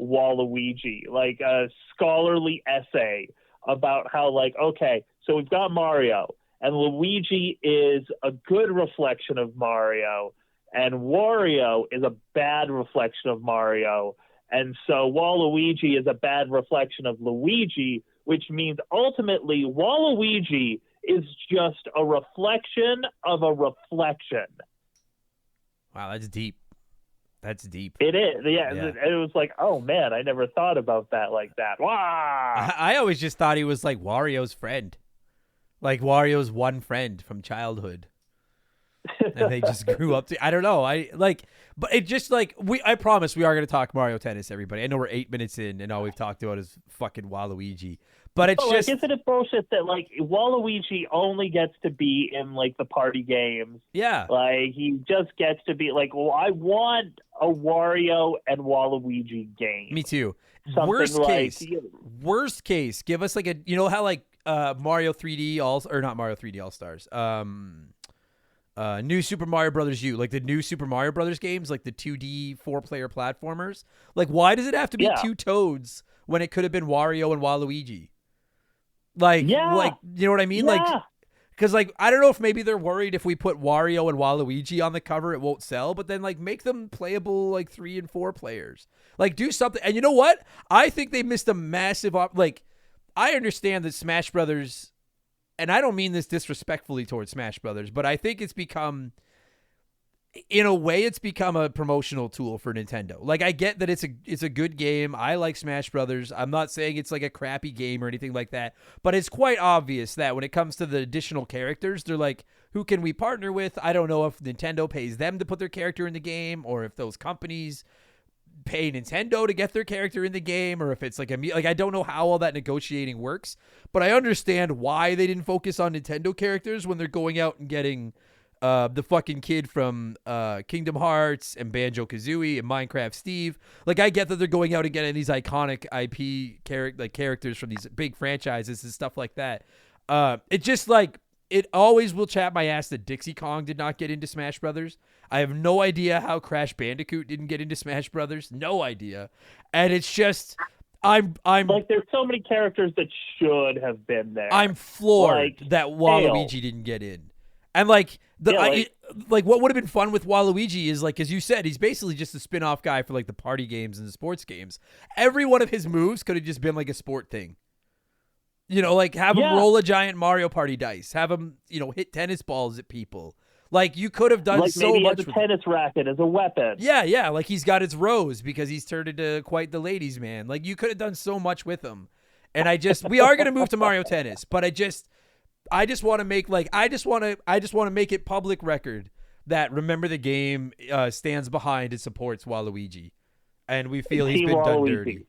Waluigi, a scholarly essay about how okay, so we've got Mario and Luigi is a good reflection of Mario and Wario is a bad reflection of Mario. And so Waluigi is a bad reflection of Luigi, which means ultimately Waluigi is just a reflection of a reflection. Wow, that's deep. That's deep. It is. Yeah. It was oh, man, I never thought about that like that. Wow. I always just thought he was Wario's friend. Wario's one friend from childhood. And they just grew up to, I don't know. But it just I promise we are going to talk Mario Tennis, everybody. I know we're 8 minutes in and all we've talked about is fucking Waluigi. But it's just. Isn't it bullshit that Waluigi only gets to be in the party games? Yeah. He just gets to be I want a Wario and Waluigi game. Me too. Something Worst case, give us how Mario 3D All, or not Mario 3D All Stars. New Super Mario Brothers U, like the new Super Mario Brothers games, like the 2D 4-player platformers. Like, why does it have to be two Toads when it could have been Wario and Waluigi? Like, you know what I mean? Yeah. Like, because, like, I don't know if maybe they're worried if we put Wario and Waluigi on the cover, it won't sell, but then, like, make them playable, like, 3 and 4 players. Like, do something. And you know what? I think they missed a massive, like, I understand that Smash Brothers, and I don't mean this disrespectfully towards Smash Brothers, but I think it's become, in a way, it's become a promotional tool for Nintendo. Like, I get that it's a good game. I like Smash Brothers. I'm not saying it's like a crappy game or anything like that, but it's quite obvious that when it comes to the additional characters, they're like, who can we partner with? I don't know if Nintendo pays them to put their character in the game, or if those companies pay Nintendo to get their character in the game, or if it's like I don't know how all that negotiating works, but I understand why they didn't focus on Nintendo characters when they're going out and getting the fucking kid from Kingdom Hearts and Banjo-Kazooie and Minecraft Steve. Like, I get that they're going out and getting these iconic IP characters from these big franchises and stuff like that. It just, like, it always will chat my ass that Dixie Kong did not get into Smash Brothers. I have no idea how Crash Bandicoot didn't get into Smash Brothers. No idea. And it's just, I'm like, there's so many characters that should have been there. I'm floored like, that Waluigi didn't get in. And like what would have been fun with Waluigi is, like, as you said, he's basically just a spin-off guy for like the party games and the sports games. Every one of his moves could have just been like a sport thing. You know, like have him roll a giant Mario Party dice, have him, you know, hit tennis balls at people. Like, you could have done like so maybe much as a with tennis racket as a weapon. Yeah, like he's got his rose because he's turned into quite the ladies' man. Like, you could have done so much with him. And we are going to move to Mario Tennis, but I just want to make, like, I just want to make it public record that Remember the Game stands behind and supports Waluigi, and we feel he's been done dirty.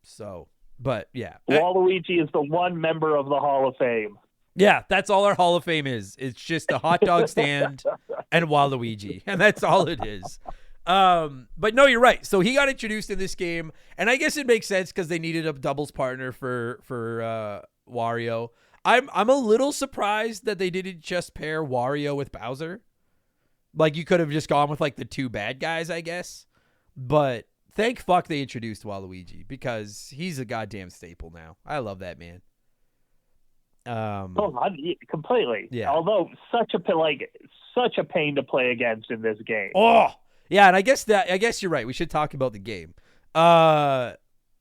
So, but yeah, Waluigi is the one member of the Hall of Fame. Yeah, that's all our Hall of Fame is. It's just a hot dog stand and Waluigi, and that's all it is. But no, you're right. So he got introduced in this game, and I guess it makes sense because they needed a doubles partner for Wario. I'm a little surprised that they didn't just pair Wario with Bowser. Like, you could have just gone with like the two bad guys, I guess. But thank fuck they introduced Waluigi, because he's a goddamn staple now. I love that man. Completely. Yeah. Although such a pain to play against in this game. Oh, yeah, and I guess you're right. We should talk about the game.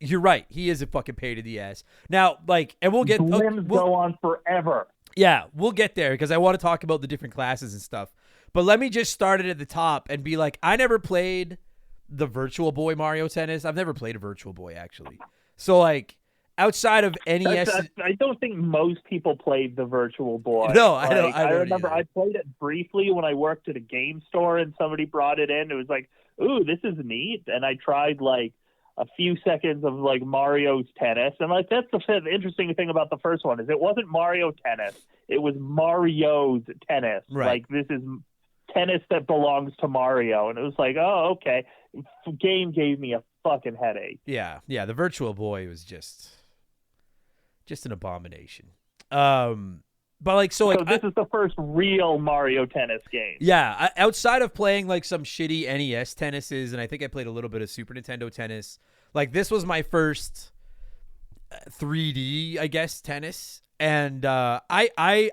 You're right. He is a fucking pain in the ass. Now, like, and we'll get go on forever. Yeah, we'll get there because I want to talk about the different classes and stuff. But let me just start it at the top and be like, I never played the Virtual Boy Mario Tennis. I've never played a Virtual Boy, actually. So, like, outside of NES, I don't think most people played the Virtual Boy. No, I don't. I remember either. I played it briefly when I worked at a game store and somebody brought it in. It was like, ooh, this is neat. And I tried like a few seconds of like Mario's Tennis. And like, that's the interesting thing about the first one is it wasn't Mario Tennis. It was Mario's Tennis. Right. Like, this is tennis that belongs to Mario. And it was like, oh, okay. Game gave me a fucking headache. Yeah. The Virtual Boy was just an abomination. But like, so this is the first real Mario Tennis game. Yeah, outside of playing like some shitty NES tennises, and I think I played a little bit of Super Nintendo tennis. Like, this was my first 3D, I guess, tennis, and I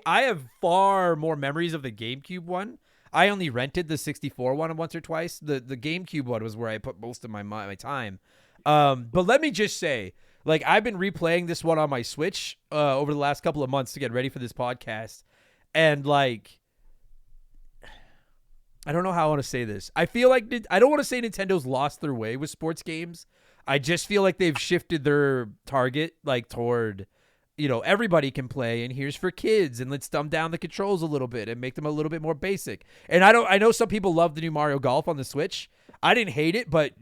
have far more memories of the GameCube one. I only rented the 64 one once or twice. The GameCube one was where I put most of my time. But let me just say, like, I've been replaying this one on my Switch over the last couple of months to get ready for this podcast. And, like, I don't know how I want to say this. I feel like I don't want to say Nintendo's lost their way with sports games. I just feel like they've shifted their target, like, toward, you know, everybody can play, and here's for kids, and let's dumb down the controls a little bit and make them a little bit more basic. And I know some people love the new Mario Golf on the Switch. I didn't hate it, but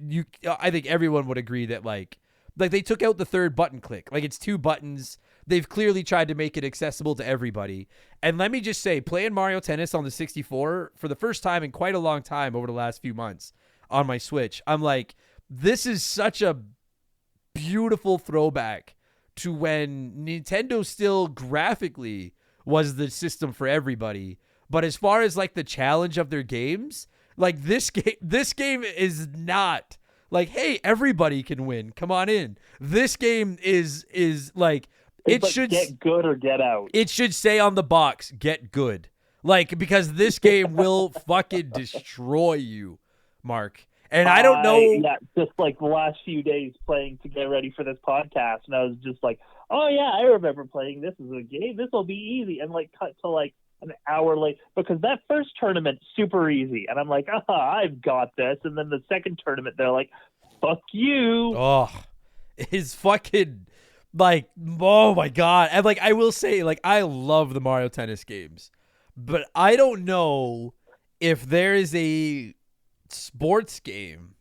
I think everyone would agree that, like they took out the third button click. Like, it's 2 buttons. They've clearly tried to make it accessible to everybody. And let me just say, playing Mario Tennis on the 64 for the first time in quite a long time over the last few months on my Switch, I'm like, this is such a beautiful throwback to when Nintendo still graphically was the system for everybody, But as far as like the challenge of their games, like this game is not like, hey, everybody can win. Come on in. This game is like it like should get good or get out. It should say on the box, get good. Like, because this game will fucking destroy you, Mark. And I don't know. Yeah, just like the last few days playing to get ready for this podcast, and I was just like, oh yeah, I remember playing this as a game. This will be easy. And like cut to like an hour late, because that first tournament super easy, and I'm like, I've got this. And then the second tournament, they're like, fuck you. Oh, it's fucking like, oh my God. And like, I will say, like, I love the Mario Tennis games, but I don't know if there is a sports game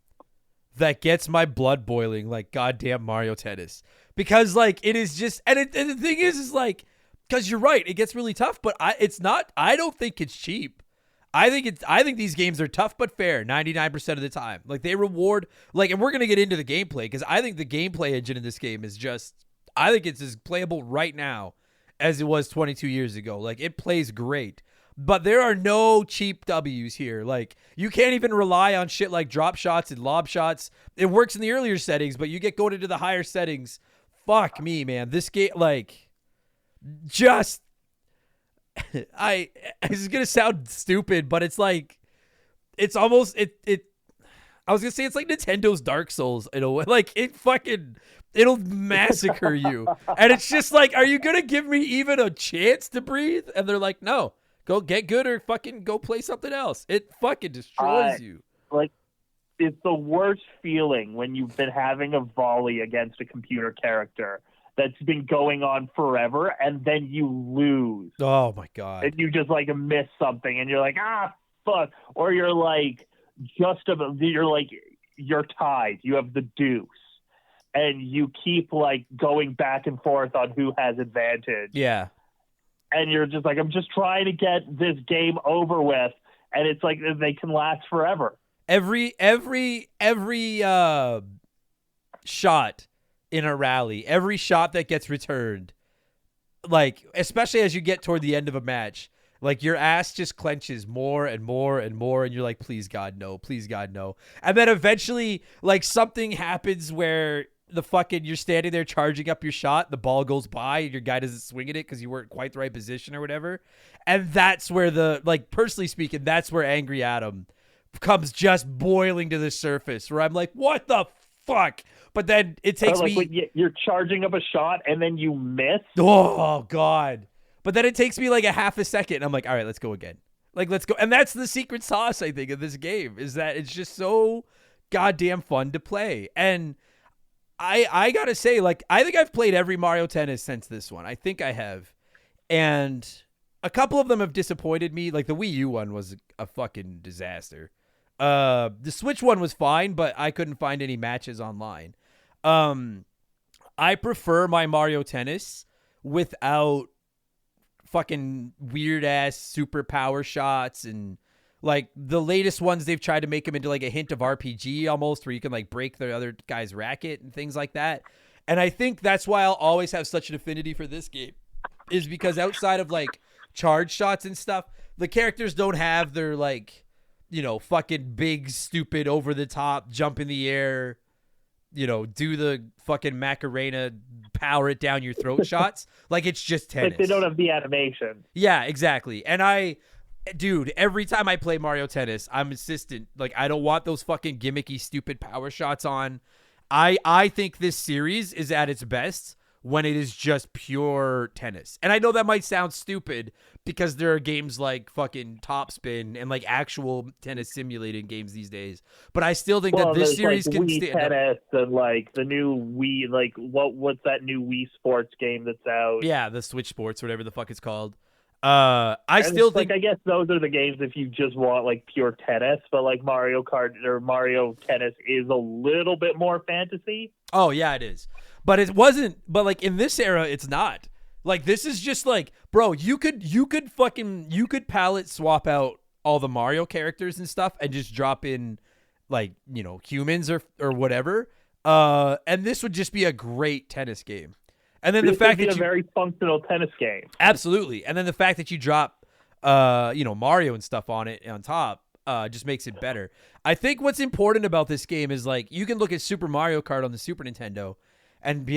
that gets my blood boiling like goddamn Mario Tennis, because like it is just, and the thing is like, because you're right, it gets really tough, but I don't think it's cheap. I think these games are tough but fair 99% of the time. Like they reward, like, and we're going to get into the gameplay, because I think the gameplay engine in this game is just, I think it's as playable right now as it was 22 years ago. Like it plays great, but there are no cheap W's here. Like you can't even rely on shit like drop shots and lob shots. It works in the earlier settings, but you get going into the higher settings. Fuck me, man. This game, like, just this is gonna sound stupid, but it's like it's almost I was gonna say it's like Nintendo's Dark Souls in a way. Like it'll massacre you. And it's just like, are you gonna give me even a chance to breathe? And they're like, no, go get good or fucking go play something else. It fucking destroys you. Like, it's the worst feeling when you've been having a volley against a computer character that's been going on forever, and then you lose. Oh my God. And you just like miss something, and you're like, fuck. Or you're like, you're tied. You have the deuce. And you keep like going back and forth on who has advantage. Yeah. And you're just like, I'm just trying to get this game over with. And it's like, they can last forever. Every shot in a rally, every shot that gets returned, like, especially as you get toward the end of a match, like your ass just clenches more and more and more, and you're like, please God, no, please God, no. And then eventually, like, something happens where you're standing there charging up your shot, the ball goes by, and your guy doesn't swing at it because you weren't quite the right position or whatever. And that's where personally speaking, that's where Angry Adam comes just boiling to the surface, where I'm like, what the fuck? But then it takes me... When you're charging up a shot and then you miss. Oh, God. But then it takes me like a half a second, and I'm like, all right, let's go again. Like, let's go. And that's the secret sauce, I think, of this game, is that it's just so goddamn fun to play. And I gotta say, like, I think I've played every Mario Tennis since this one. I think I have. And a couple of them have disappointed me. Like, the Wii U one was a fucking disaster. The Switch one was fine, but I couldn't find any matches online. I prefer my Mario Tennis without fucking weird ass super power shots, and like the latest ones, they've tried to make them into like a hint of RPG almost, where you can like break the other guy's racket and things like that. And I think that's why I'll always have such an affinity for this game, is because outside of like charge shots and stuff, the characters don't have their like, you know, fucking big, stupid, over the top, jump in the air, you know, do the fucking Macarena, power it down your throat shots. Like, it's just tennis. Like, they don't have the animation. Yeah, exactly. And dude, every time I play Mario Tennis, I'm insistent. Like, I don't want those fucking gimmicky, stupid power shots on. I think this series is at its best when it is just pure tennis. And I know that might sound stupid, because there are games like fucking Topspin and like actual tennis simulating games these days. But I still think that this series like can Wii stand up. Tennis and like the new Wii, like what's that new Wii Sports game that's out? Yeah, the Switch Sports, whatever the fuck it's called. I still think, like, I guess those are the games if you just want like pure tennis, but like Mario Kart or Mario Tennis is a little bit more fantasy. Oh yeah, it is. But it wasn't, but like in this era, it's not. Like, this is just like, bro, you could palette swap out all the Mario characters and stuff and just drop in like, you know, humans or whatever. And this would just be a great tennis game. And then the fact that a very functional tennis game. Absolutely. And then the fact that you drop Mario and stuff on it on top. Just makes it better. I think what's important about this game is like you can look at Super Mario Kart on the Super Nintendo and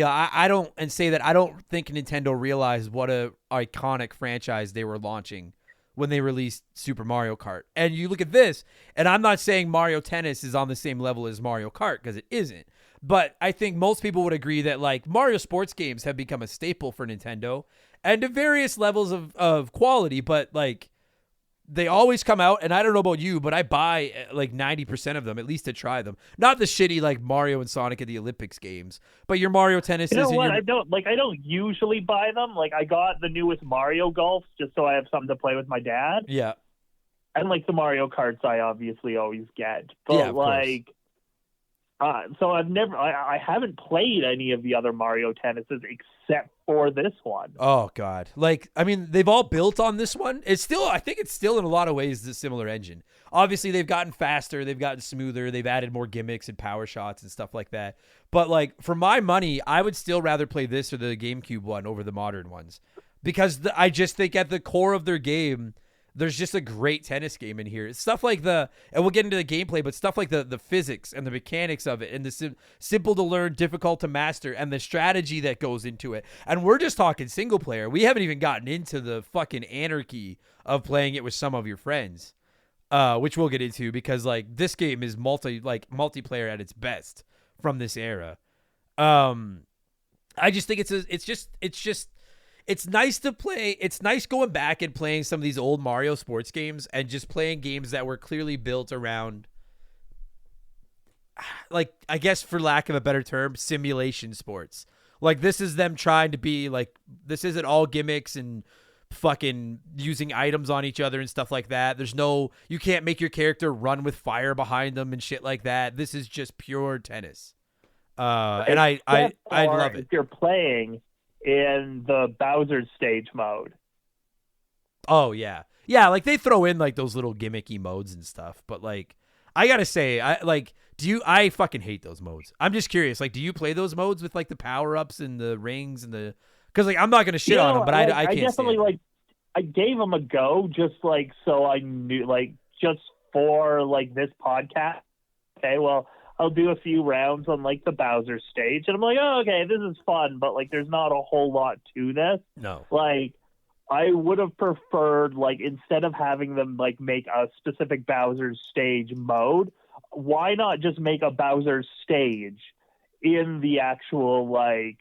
say that I don't think Nintendo realized what a iconic franchise they were launching when they released Super Mario Kart. And you look at this, and I'm not saying Mario Tennis is on the same level as Mario Kart because it isn't. But I think most people would agree that like Mario sports games have become a staple for Nintendo and to various levels of quality, but like they always come out, and I don't know about you, but I buy like 90% of them, at least to try them. Not the shitty like Mario and Sonic at the Olympics games, but your Mario Tennis. You know what? I don't usually buy them. Like I got the newest Mario Golf just so I have something to play with my dad. Yeah. And like the Mario Karts, I obviously always get. But yeah, of like, so I haven't played any of the other Mario Tennises except for this one. Oh God. Like, I mean, they've all built on this one. I think it's still in a lot of ways the similar engine. Obviously they've gotten faster, they've gotten smoother, they've added more gimmicks and power shots and stuff like that. But like for my money, I would still rather play this or the GameCube one over the modern ones because I just think at the core of their game, there's just a great tennis game in here. Stuff like and we'll get into the gameplay, but stuff like the physics and the mechanics of it and the simple to learn, difficult to master, and the strategy that goes into it. And we're just talking single player. We haven't even gotten into the fucking anarchy of playing it with some of your friends, which we'll get into because like this game is multiplayer at its best from this era. I just think it's nice to play. It's nice going back and playing some of these old Mario sports games and just playing games that were clearly built around, like, I guess for lack of a better term, simulation sports. Like this is them trying to be like, this isn't all gimmicks and fucking using items on each other and stuff like that. You can't make your character run with fire behind them and shit like that. This is just pure tennis. And I love it. If you're playing in the Bowser stage mode. Oh yeah. Yeah, like they throw in like those little gimmicky modes and stuff, but like I got to say I fucking hate those modes. I'm just curious, like do you play those modes with like the power-ups and the rings and cuz like I'm not going to shit on them, but I can't definitely stand like I gave them a go just like so I knew like just for like this podcast. Okay, well, I'll do a few rounds on like the Bowser stage and I'm like, oh, okay, this is fun, but like there's not a whole lot to this. No. Like I would have preferred like instead of having them like make a specific Bowser stage mode, why not just make a Bowser stage in the actual like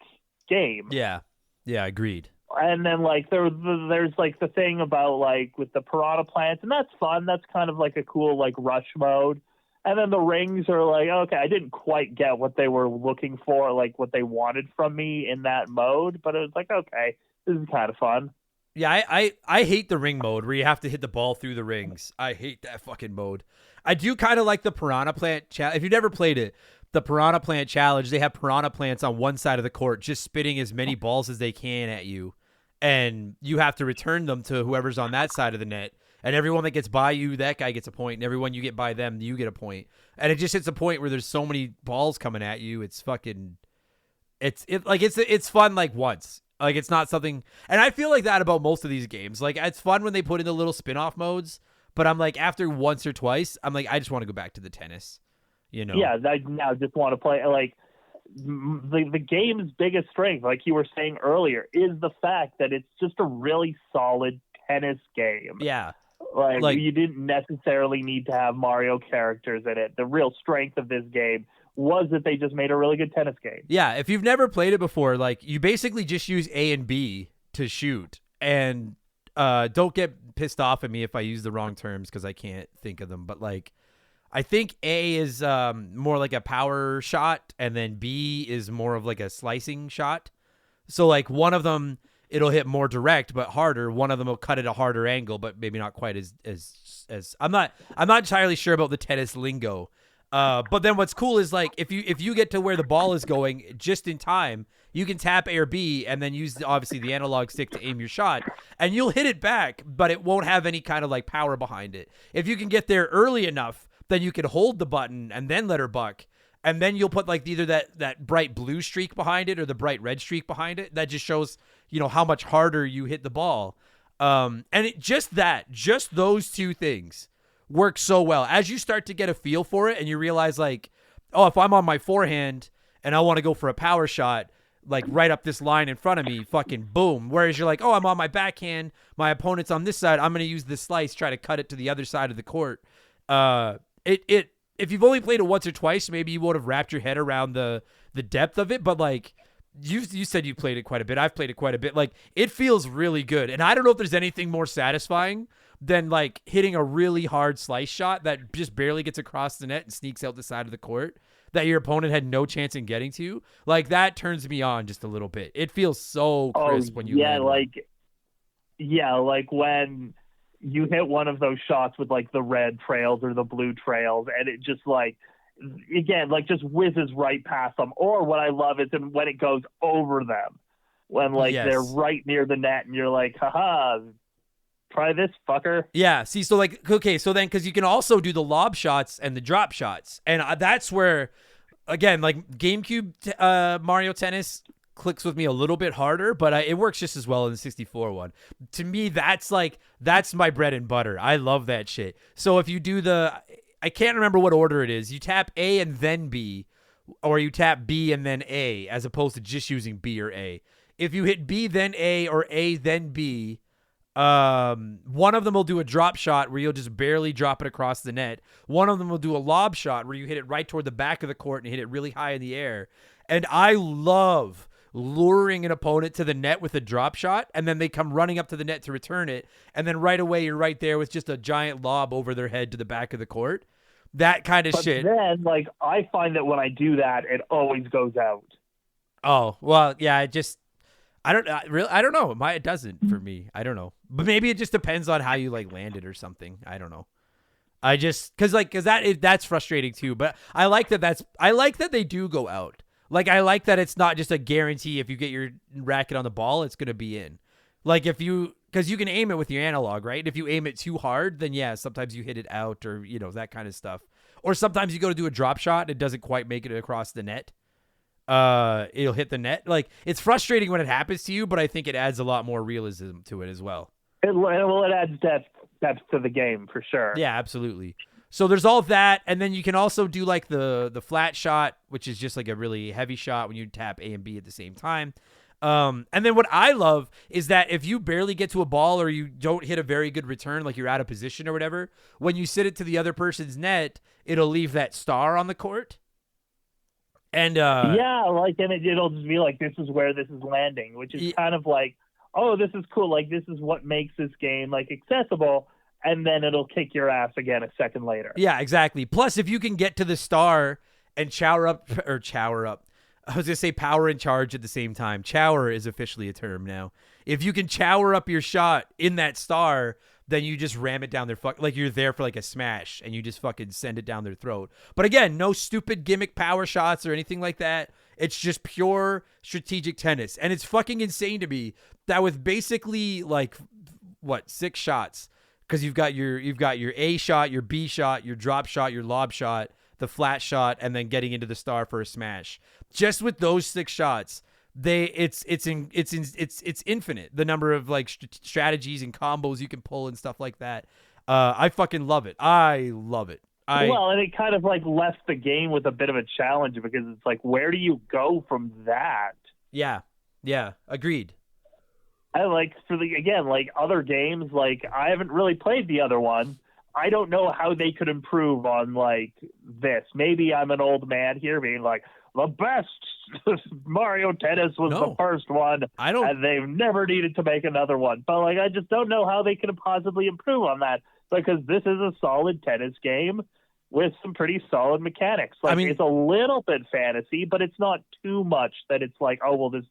game? Yeah. Yeah, agreed. And then like there's like the thing about like with the piranha plants, and that's fun. That's kind of like a cool like rush mode. And then the rings are like, okay, I didn't quite get what they were looking for, like what they wanted from me in that mode, but it was like, okay, this is kind of fun. Yeah, I hate the ring mode where you have to hit the ball through the rings. I hate that fucking mode. I do kind of like the piranha plant challenge. If you've never played it, the piranha plant challenge, they have piranha plants on one side of the court just spitting as many balls as they can at you, and you have to return them to whoever's on that side of the net. And everyone that gets by you, that guy gets a point. And everyone you get by them, you get a point. And it just hits a point where there's so many balls coming at you. It's fucking, it's fun like once. Like it's not something. And I feel like that about most of these games. Like it's fun when they put in the little spin-off modes. But I'm like after once or twice, I'm like I just want to go back to the tennis. You know? Yeah, I now just want to play like the game's biggest strength, like you were saying earlier, is the fact that it's just a really solid tennis game. Yeah. Like you didn't necessarily need to have Mario characters in it. The real strength of this game was that they just made a really good tennis game. Yeah, if you've never played it before, like you basically just use A and B to shoot. And don't get pissed off at me if I use the wrong terms because I can't think of them. But like I think A is more like a power shot, and then B is more of like a slicing shot. So like one of them, it'll hit more direct but harder. One of them will cut at a harder angle, but maybe not quite as I'm not entirely sure about the tennis lingo. But then what's cool is like if you get to where the ball is going just in time, you can tap A or B and then use obviously the analog stick to aim your shot, and you'll hit it back, but it won't have any kind of like power behind it. If you can get there early enough, then you can hold the button and then let her buck. And then you'll put like either that bright blue streak behind it or the bright red streak behind it. That just shows, how much harder you hit the ball. Just those two things work so well. As you start to get a feel for it and you realize like, oh, if I'm on my forehand and I want to go for a power shot, like right up this line in front of me, fucking boom. Whereas you're like, oh, I'm on my backhand, my opponent's on this side, I'm going to use this slice, try to cut it to the other side of the court. If you've only played it once or twice, maybe you would have wrapped your head around the depth of it. But like you said, you played it quite a bit. I've played it quite a bit. Like it feels really good. And I don't know if there's anything more satisfying than like hitting a really hard slice shot that just barely gets across the net and sneaks out the side of the court that your opponent had no chance in getting to. Like that turns me on just a little bit. It feels so crisp when you land one. Like when you hit one of those shots with like the red trails or the blue trails and it just like, again, like just whizzes right past them. Or what I love is when it goes over them, when like they're right near the net and you're like, haha, try this, fucker. Yeah. See, so like, okay, so then because you can also do the lob shots and the drop shots. And that's where, again, like GameCube Mario Tennis clicks with me a little bit harder, but it works just as well in the 64 one. To me, that's my bread and butter. I love that shit. So if you do I can't remember what order it is. You tap A and then B, or you tap B and then A, as opposed to just using B or A. If you hit B then A or A then B, one of them will do a drop shot where you'll just barely drop it across the net. One of them will do a lob shot where you hit it right toward the back of the court and hit it really high in the air. And I love luring an opponent to the net with a drop shot, and then they come running up to the net to return it, and then right away you're right there with just a giant lob over their head to the back of the court. That kind of shit. Then, like, I find that when I do that, it always goes out. Oh, well, yeah, I don't know. It doesn't for me. I don't know. But maybe it just depends on how you like land it or something. I don't know. Cause that's frustrating too. But I like that they do go out. Like I like that it's not just a guarantee if you get your racket on the ball, it's going to be in. Like cause you can aim it with your analog, right? If you aim it too hard, then yeah, sometimes you hit it out or, that kind of stuff. Or sometimes you go to do a drop shot and it doesn't quite make it across the net. It'll hit the net. Like it's frustrating when it happens to you, but I think it adds a lot more realism to it as well. It adds depth to the game for sure. Yeah, absolutely. So there's all that, and then you can also do like the flat shot, which is just like a really heavy shot when you tap A and B at the same time. And then what I love is that if you barely get to a ball or you don't hit a very good return, like you're out of position or whatever, when you sit it to the other person's net, it'll leave that star on the court. And and it'll just be like, this is where this is landing, which is kind of like, oh, this is cool. Like this is what makes this game like accessible. And then it'll kick your ass again a second later. Yeah, exactly. Plus, if you can get to the star and chower up. I was going to say power and charge at the same time. Chower is officially a term now. If you can chower up your shot in that star, then you just ram it down their like you're there for like a smash and you just fucking send it down their throat. But again, no stupid gimmick power shots or anything like that. It's just pure strategic tennis. And it's fucking insane to me that with basically like 6 shots, because you've got your A shot, your B shot, your drop shot, your lob shot, the flat shot, and then getting into the star for a smash. Just with those 6 shots, it's infinite. The number of like strategies and combos you can pull and stuff like that. I fucking love it. I love it. And it kind of like left the game with a bit of a challenge because it's like, where do you go from that? Yeah, agreed. I like other games, like I haven't really played the other one. I don't know how they could improve on like this. Maybe I'm an old man here being like, the best Mario Tennis was the first one. And they've never needed to make another one. But like, I just don't know how they could possibly improve on that because this is a solid tennis game with some pretty solid mechanics. Like, it's a little bit fantasy, but it's not too much that it's like, oh, well, this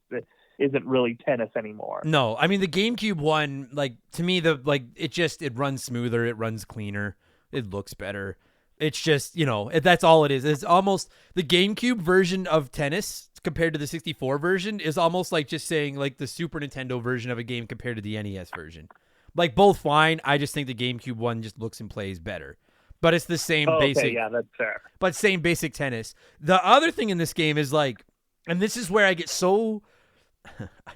isn't really tennis anymore. No, I mean, the GameCube one, like, to me, it runs smoother, it runs cleaner, it looks better. It's just, that's all it is. It's almost the GameCube version of tennis compared to the 64 version is almost like just saying like the Super Nintendo version of a game compared to the NES version. Like both fine. I just think the GameCube one just looks and plays better. But it's the same basic. Okay, yeah, that's fair. But same basic tennis. The other thing in this game is like, and this is where I get so,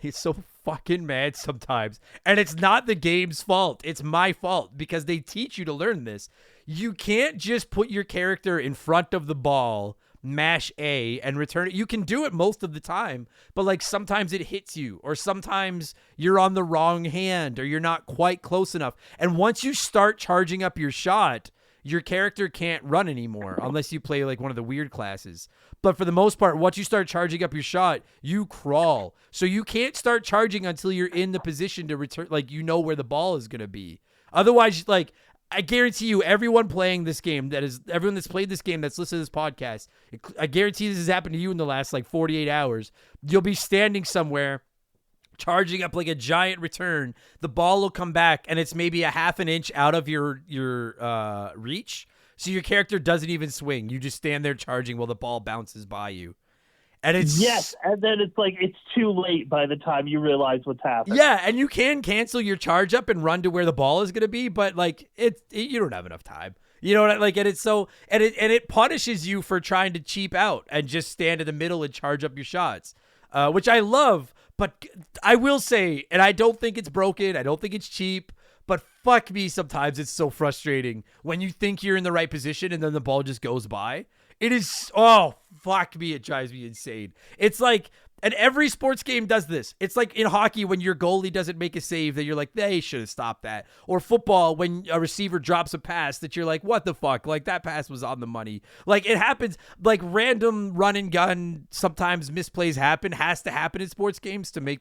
it's so fucking mad sometimes. And it's not the game's fault. It's my fault because they teach you to learn this. You can't just put your character in front of the ball, mash A, and return it. You can do it most of the time, but like sometimes it hits you, or sometimes you're on the wrong hand, or you're not quite close enough. And once you start charging up your shot, your character can't run anymore unless you play like one of the weird classes. But for the most part, once you start charging up your shot, you crawl. So you can't start charging until you're in the position to return, like you know where the ball is going to be. Otherwise, like I guarantee you, everyone playing this game, everyone that's played this game, that's listened to this podcast, I guarantee this has happened to you in the last like 48 hours. You'll be standing somewhere, charging up like a giant return. The ball will come back, and it's maybe a half an inch out of your reach. So your character doesn't even swing. You just stand there charging while the ball bounces by you. And it's yes, and then it's like it's too late by the time you realize what's happening. Yeah, and you can cancel your charge up and run to where the ball is going to be, but like you don't have enough time. You know what like, and it's so and it punishes you for trying to cheap out and just stand in the middle and charge up your shots, which I love. But I will say, and I don't think it's broken. I don't think it's cheap. But fuck me, sometimes it's so frustrating when you think you're in the right position and then the ball just goes by. It is, oh, fuck me, it drives me insane. It's like, and every sports game does this. It's like in hockey when your goalie doesn't make a save that you're like, they should have stopped that. Or football when a receiver drops a pass that you're like, what the fuck? Like that pass was on the money. Like it happens, like random run and gun, sometimes misplays happen, has to happen in sports games to make,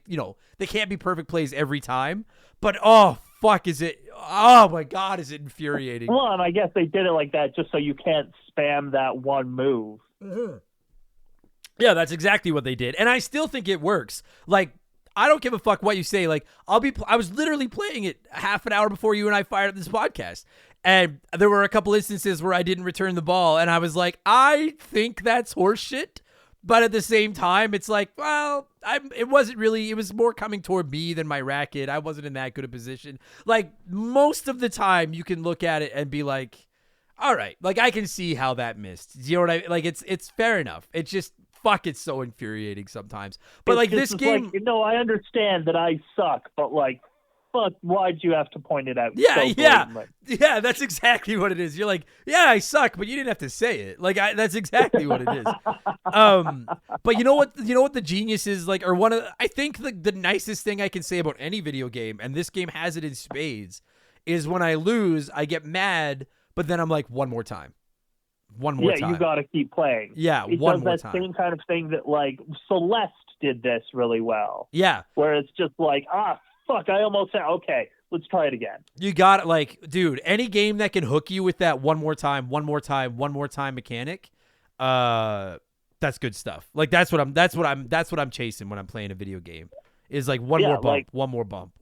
they can't be perfect plays every time. But oh, fuck, oh my God, is it infuriating. Well, and I guess they did it like that just so you can't spam that one move. Mm-hmm. Yeah, that's exactly what they did. And I still think it works. Like, I don't give a fuck what you say. Like, I was literally playing it half an hour before you and I fired up this podcast. And there were a couple instances where I didn't return the ball. And I was like, I think that's horseshit. But at the same time, it's like, well, it was more coming toward me than my racket. I wasn't in that good a position. Like, most of the time, you can look at it and be like, all right, like, I can see how that missed. You know what I mean? Like, it's fair enough. It's just, fuck, it's so infuriating sometimes. But, like, this game... Like, I understand that I suck, but, like, fuck, why'd you have to point it out? Yeah, that's exactly what it is. You're like, yeah, I suck, but you didn't have to say it. Like, that's exactly what it is. But you know what the genius is, like, or I think the nicest thing I can say about any video game, and this game has it in spades, is when I lose, I get mad, but then I'm like, one more time. One more time. Yeah, you got to keep playing. Yeah, it one does more that time. Same kind of thing that, like, Celeste did this really well. Yeah. Where it's just like, fuck, I almost said, okay, let's try it again. You got it. Like, dude, any game that can hook you with that one more time mechanic, that's good stuff. Like, that's what I'm chasing when I'm playing a video game. Is like one more bump.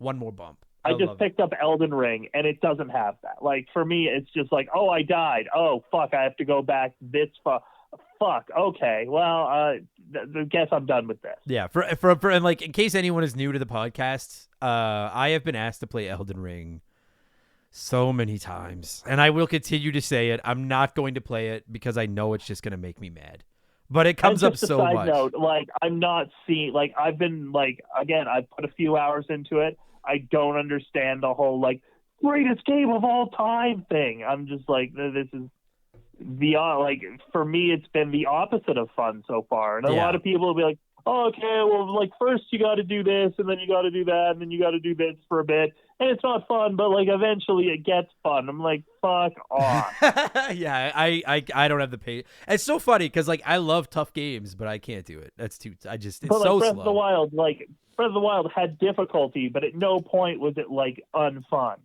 I just picked up Elden Ring, and it doesn't have that. Like, for me, it's just like, oh, I died. Oh, fuck, I have to go back this far. Fuck, okay, well, I guess I'm done with this. Yeah, for and like, in case anyone is new to the podcast, I have been asked to play Elden Ring so many times, and I will continue to say it. I'm not going to play it because I know it's just going to make me mad. But it comes up so much. Note, like, I'm not seeing, like, I've been, like, again, I've put a few hours into it. I don't understand the whole, like, greatest game of all time thing. I'm just like, this is like, for me, it's been the opposite of fun so far. And a lot of people will be like, oh, okay, well, like, first you got to do this, and then you got to do that, and then you got to do this for a bit. And it's not fun, but, like, eventually it gets fun. I'm like, fuck off. Yeah, I don't have the patience. It's so funny because, like, I love tough games, but I can't do it. It's but, so Breath slow. of the Wild, like, Breath of the Wild had difficulty, but at no point was it, like, unfun.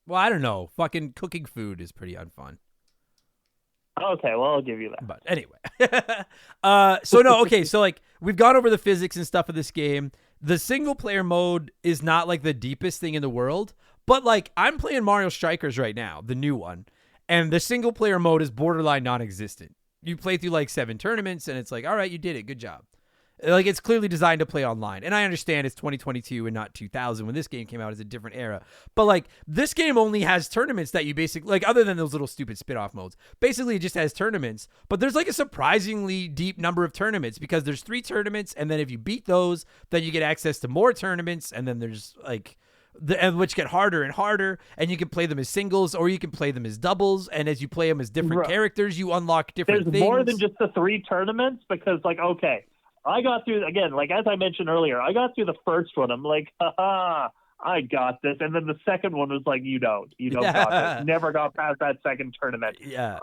Well, I don't know. Fucking cooking food is pretty unfun. Okay, well, I'll give you that. But anyway. So, no, okay. So, like, we've gone over the physics and stuff of this game. The single-player mode is not, like, the deepest thing in the world. But, like, I'm playing Mario Strikers right now, the new one. And the single-player mode is borderline non-existent. You play through, like, 7 tournaments, and it's like, all right, you did it. Good job. Like, it's clearly designed to play online. And I understand it's 2022 and not 2000 when this game came out. It's a different era. But, like, this game only has tournaments that you basically, like, other than those little stupid spin-off modes, basically it just has tournaments. But there's, like, a surprisingly deep number of tournaments because there's 3 tournaments. And then if you beat those, then you get access to more tournaments. And then there's, like, which get harder and harder. And you can play them as singles or you can play them as doubles. And as you play them as different characters, you unlock different things. There's more than just the 3 tournaments because, like, okay. I got through, again, like as I mentioned earlier, I got through the first one. I'm like, haha, I got this. And then the second one was like, you don't got this. Never got past that second tournament. Yeah.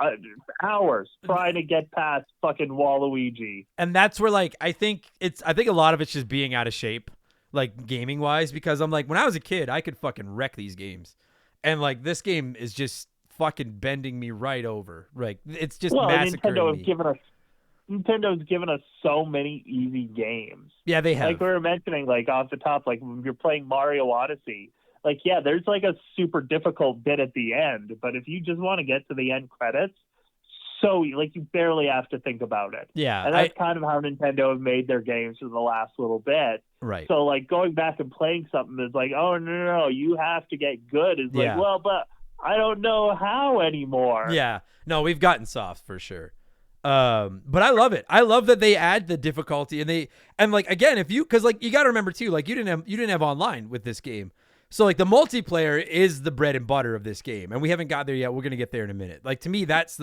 Hours trying to get past fucking Waluigi. And that's where, like, I think a lot of it's just being out of shape, like gaming wise, because I'm like, when I was a kid, I could fucking wreck these games. And like, this game is just fucking bending me right over. Like, it's just massacring me. Nintendo's given us so many easy games. Yeah, they have. Like we were mentioning, like off the top, like when you're playing Mario Odyssey, like, yeah, there's like a super difficult bit at the end, but if you just want to get to the end credits, so like you barely have to think about it. Yeah. And that's kind of how Nintendo have made their games for the last little bit. Right. So like going back and playing something that's like, oh no, you have to get good is like, well, but I don't know how anymore. Yeah. No, we've gotten soft for sure. But I love it. I love that they add the difficulty and like, again, cause like you got to remember too, like you didn't have online with this game. So like the multiplayer is the bread and butter of this game and we haven't got there yet. We're going to get there in a minute. Like to me, that's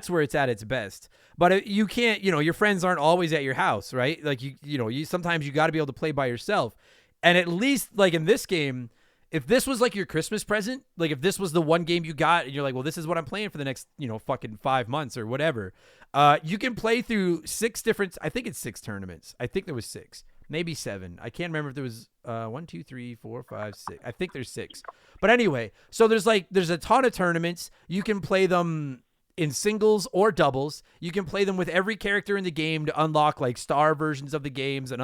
where it's at its best, but you can't, your friends aren't always at your house, right? Like you sometimes you got to be able to play by yourself. And at least like in this game, if this was like your Christmas present, like if this was the one game you got and you're like, well, this is what I'm playing for the next, fucking 5 months or whatever, you can play through 6 different, I think it's 6 tournaments. I think there was 6, maybe 7. I can't remember if there was 1, 2, 3, 4, 5, 6. I think there's 6. But anyway, so there's a ton of tournaments. You can play them in singles or doubles. You can play them with every character in the game to unlock like star versions of the games and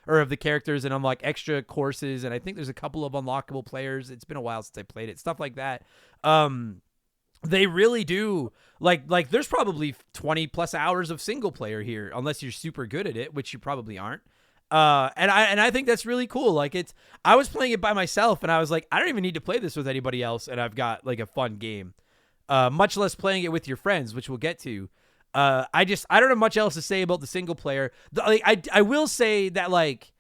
of the characters and unlock extra courses. And I think there's a couple of unlockable players. It's been a while since I played it. Stuff like that. They really do like there's probably 20 plus hours of single player here, unless you're super good at it, which you probably aren't. And I think that's really cool. Like I was playing it by myself and I was like, I don't even need to play this with anybody else. And I've got like a fun game, much less playing it with your friends, which we'll get to. I don't have much else to say about the single player. I will say that, like,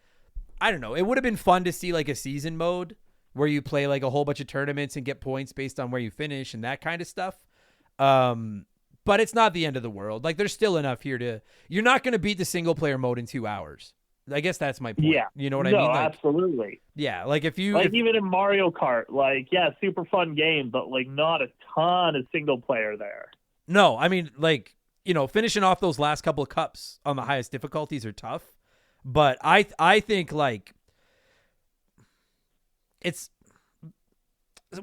I don't know, it would have been fun to see like a season mode where you play like a whole bunch of tournaments and get points based on where you finish and that kind of stuff. But it's not the end of the world. Like there's still enough here you're not going to beat the single player mode in 2 hours. I guess that's my point. Yeah. You know what I mean? Like, absolutely. Yeah. Like even in Mario Kart, like, yeah, super fun game, but like not a ton of single player there. No, I mean, like, finishing off those last couple of cups on the highest difficulties are tough, but I think like it's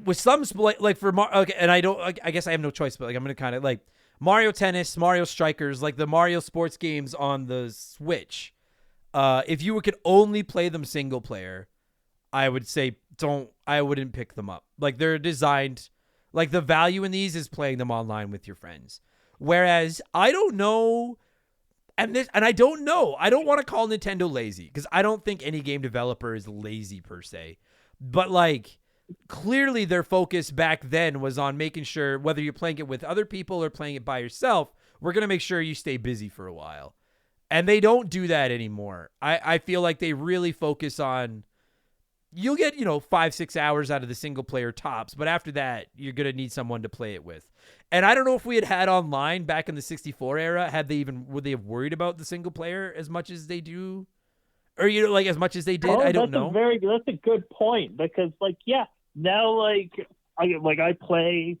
with some like for and I guess I have no choice, but like I'm gonna kind of like Mario Tennis, Mario Strikers, like the Mario sports games on the Switch. If you could only play them single player, I would say I wouldn't pick them up. Like they're designed, like the value in these is playing them online with your friends. Whereas I don't know, and I don't know. I don't want to call Nintendo lazy because I don't think any game developer is lazy per se. But like clearly their focus back then was on making sure whether you're playing it with other people or playing it by yourself, we're going to make sure you stay busy for a while. And they don't do that anymore. I feel like they really focus on, you'll get, 5-6 hours out of the single player tops, but after that, you're going to need someone to play it with. And I don't know if we had online back in the 64 era, would they have worried about the single player as much as they do? Or, like as much as they did? I don't know. That's a good point because like, yeah, now like I play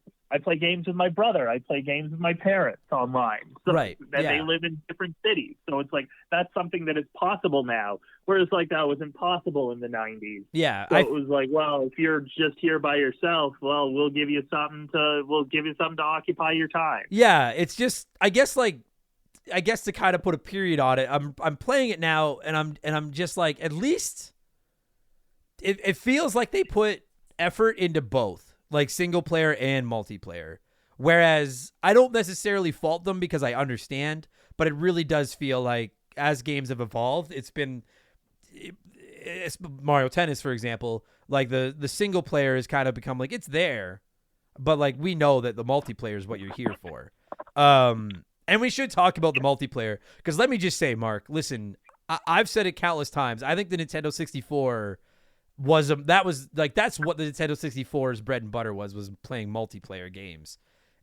games with my brother. I play games with my parents online. So, right. And they live in different cities. So it's like, that's something that is possible now. Whereas like that was impossible in the 90s. Yeah. So it was like, well, if you're just here by yourself, well, we'll give you something to occupy your time. Yeah. It's just, I guess to kind of put a period on it, I'm playing it now and I'm just like, at least it feels like they put effort into both. Like single player and multiplayer. Whereas I don't necessarily fault them because I understand, but it really does feel like as games have evolved, it's Mario Tennis, for example, like the single player has kind of become like it's there, but like we know that the multiplayer is what you're here for. And we should talk about the multiplayer because let me just say, Mark, listen, I've said it countless times. I think the Nintendo 64 that's what the Nintendo 64's bread and butter was playing multiplayer games.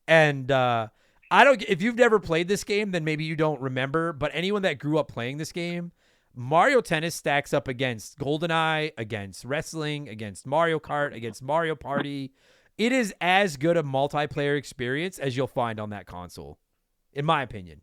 And if you've never played this game, then maybe you don't remember, but anyone that grew up playing this game, Mario Tennis stacks up against GoldenEye, against wrestling, against Mario Kart, against Mario Party. It is as good a multiplayer experience as you'll find on that console, in my opinion.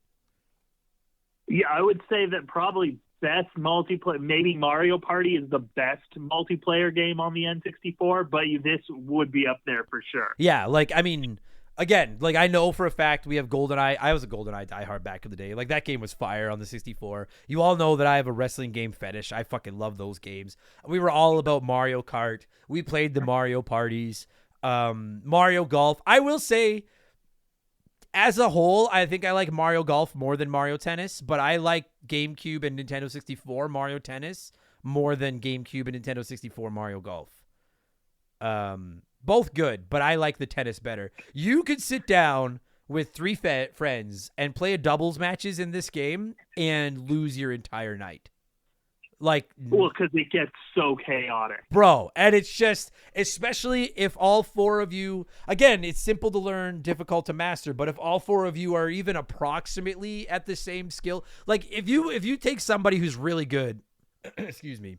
Yeah, I would say that probably best multiplayer, maybe Mario Party is the best multiplayer game on the N64, but this would be up there for sure. Yeah, like, I mean, again, like I know for a fact we have GoldenEye. I was a GoldenEye diehard back in the day. Like that game was fire on the 64. You all know that I have a wrestling game fetish. I fucking love those games. We were all about Mario Kart. We played the Mario parties, Mario Golf. I will say, as a whole, I think I like Mario Golf more than Mario Tennis, but I like GameCube and Nintendo 64 Mario Tennis more than GameCube and Nintendo 64 Mario Golf. Both good, but I like the tennis better. You could sit down with three friends and play a doubles matches in this game and lose your entire night. Like, well, because it gets so chaotic, bro. And it's just, especially if all four of you, again, it's simple to learn, difficult to master. But if all four of you are even approximately at the same skill, like if you take somebody who's really good, excuse me,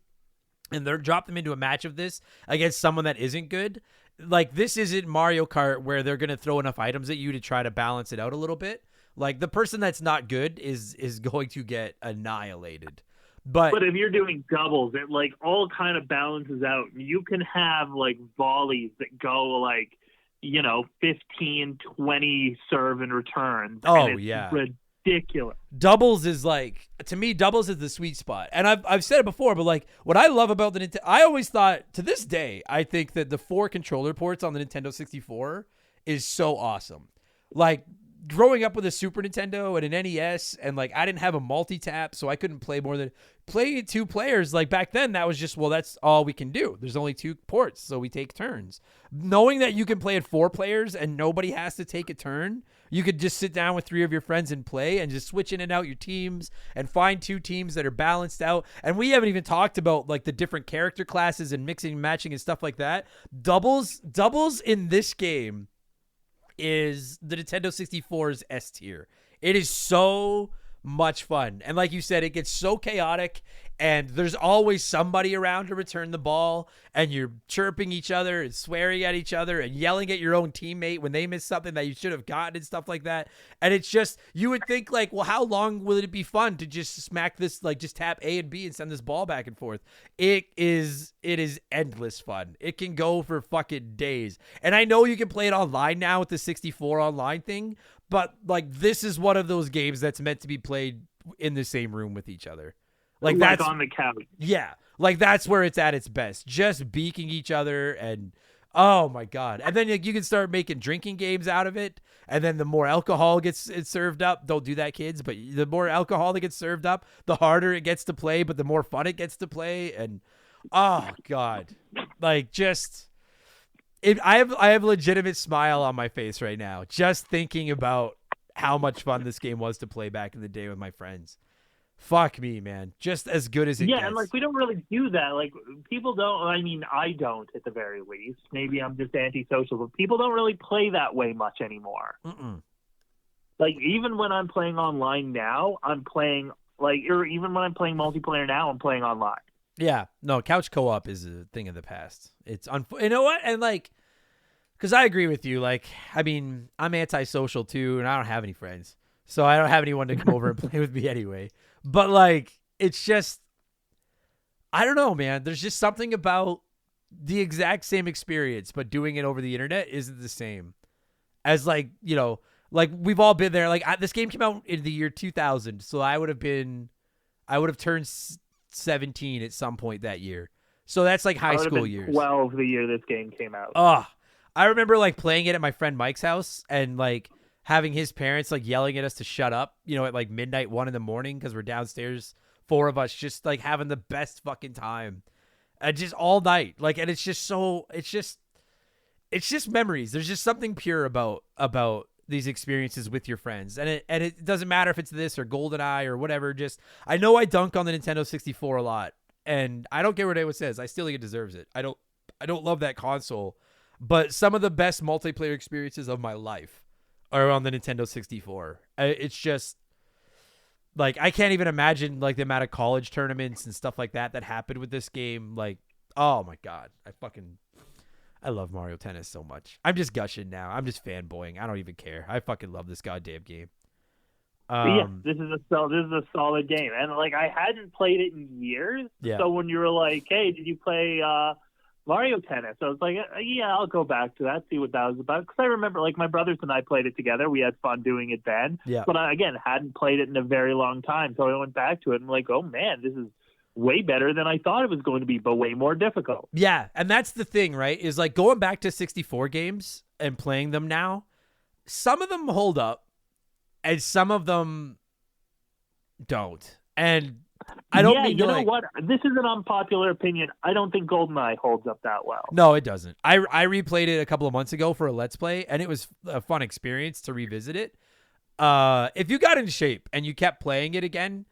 and drop them into a match of this against someone that isn't good, like this isn't Mario Kart where they're gonna throw enough items at you to try to balance it out a little bit. Like the person that's not good is going to get annihilated. But if you're doing doubles, it like all kind of balances out. You can have like volleys that go like, 15, 20 serve and returns. Oh, and it's yeah. Ridiculous. Doubles is like, to me, doubles is the sweet spot. And I've said it before, but like what I love about the Nintendo, I always thought, to this day, I think that the 4 controller ports on the Nintendo 64 is so awesome. Like, growing up with a Super Nintendo and an NES, and like I didn't have a multi-tap, so I couldn't play more than 2 players. Like back then, that was just, well, that's all we can do. There's only 2 ports, so we take turns. Knowing that you can play at 4 players and nobody has to take a turn, you could just sit down with 3 of your friends and play and just switch in and out your teams and find 2 teams that are balanced out. And we haven't even talked about like the different character classes and mixing and matching and stuff like that. Doubles in this game is the Nintendo 64's S tier. It is so much fun. And like you said, it gets so chaotic and there's always somebody around to return the ball and you're chirping each other and swearing at each other and yelling at your own teammate when they miss something that you should have gotten and stuff like that. And it's just, you would think like, well, how long will it be fun to just smack this, like just tap A and B and send this ball back and forth? It is endless fun. It can go for fucking days. And I know you can play it online now with the 64 online thing, but like this is one of those games that's meant to be played in the same room with each other. Like that's on the couch. Yeah. Like that's where it's at its best. Just beaking each other and oh my God. And then you can start making drinking games out of it. And then the more alcohol gets served up, don't do that, kids, but the more alcohol that gets served up, the harder it gets to play, but the more fun it gets to play. And oh God, like just I have a legitimate smile on my face right now just thinking about how much fun this game was to play back in the day with my friends. Fuck me, man. Just as good as it gets. Yeah, and like we don't really do that. Like people don't. I mean, I don't at the very least. Maybe I'm just antisocial, but people don't really play that way much anymore. Like even when I'm playing online now, I'm playing or even when I'm playing multiplayer now, I'm playing online. Yeah, no, couch co-op is a thing of the past. It's you know what? And like, because I agree with you. Like, I mean, I'm antisocial too, and I don't have any friends, so I don't have anyone to come over and play with me anyway. But like, it's just, I don't know, man. There's just something about the exact same experience, but doing it over the internet isn't the same as like we've all been there. Like this game came out in the year 2000, so I would have turned 17 at some point that year. So that's like high school years. 12 the year this game came out. I remember like playing it at my friend Mike's house and like having his parents like yelling at us to shut up, at like midnight, 1 a.m. because we're downstairs, 4 of us just like having the best fucking time, just all night. Like, and it's just memories. There's just something pure about these experiences with your friends, and it doesn't matter if it's this or GoldenEye or whatever. Just, I know I dunk on the Nintendo 64 a lot, and I don't care what anyone says. I still think it deserves it. I don't love that console, but some of the best multiplayer experiences of my life are on the Nintendo 64. It's just like, I can't even imagine like the amount of college tournaments and stuff like that happened with this game. Like, oh my God, I love Mario Tennis so much. I'm just gushing now. I'm just fanboying. I don't even care. I fucking love this goddamn game. This is a solid game, and like, I hadn't played it in years. Yeah. So when you were like, "Hey, did you play Mario Tennis?" I was like, "Yeah, I'll go back to that, see what that was about." Because I remember, like, my brothers and I played it together. We had fun doing it then. Yeah. But I, again, hadn't played it in a very long time, so I went back to it and I'm like, "Oh man, this is way better than I thought it was going to be, but way more difficult." Yeah, and that's the thing, right? Is like going back to 64 games and playing them now, some of them hold up and some of them don't. And I don't mean to, you know like, what? This is an unpopular opinion. I don't think GoldenEye holds up that well. No, it doesn't. I replayed it a couple of months ago for a Let's Play, and it was a fun experience to revisit it. If you got in shape and you kept playing it again,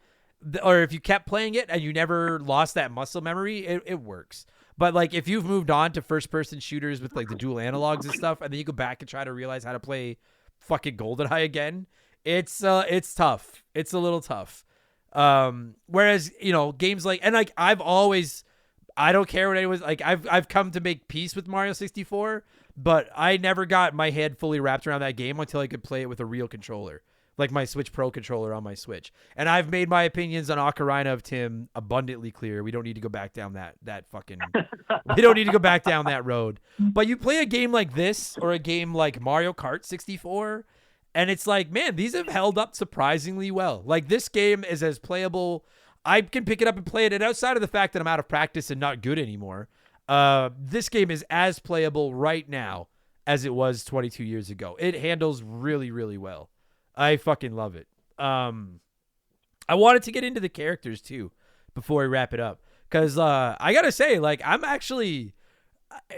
or if you kept playing it and you never lost that muscle memory, it works. But like, if you've moved on to first-person shooters with like the dual analogs and stuff, and then you go back and try to realize how to play fucking GoldenEye again, it's tough. It's a little tough. Whereas, games like, and like, I don't care what anyone's like, I've come to make peace with Mario 64, but I never got my head fully wrapped around that game until I could play it with a real controller, like my Switch Pro controller on my Switch. And I've made my opinions on Ocarina of Time abundantly clear. We don't need to go back down we don't need to go back down that road. But you play a game like this or a game like Mario Kart 64, and it's like, man, these have held up surprisingly well. Like, this game is as playable. I can pick it up and play it. And outside of the fact that I'm out of practice and not good anymore, this game is as playable right now as it was 22 years ago. It handles really, really well. I fucking love it. I wanted to get into the characters too before we wrap it up, because I gotta say, like,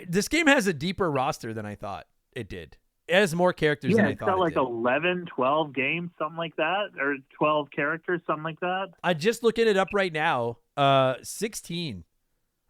this game has a deeper roster than I thought it did. It has more characters than I thought. It's got like it did. 11, 12 games, something like that, or 12 characters, something like that. I just looking it up right now. 16.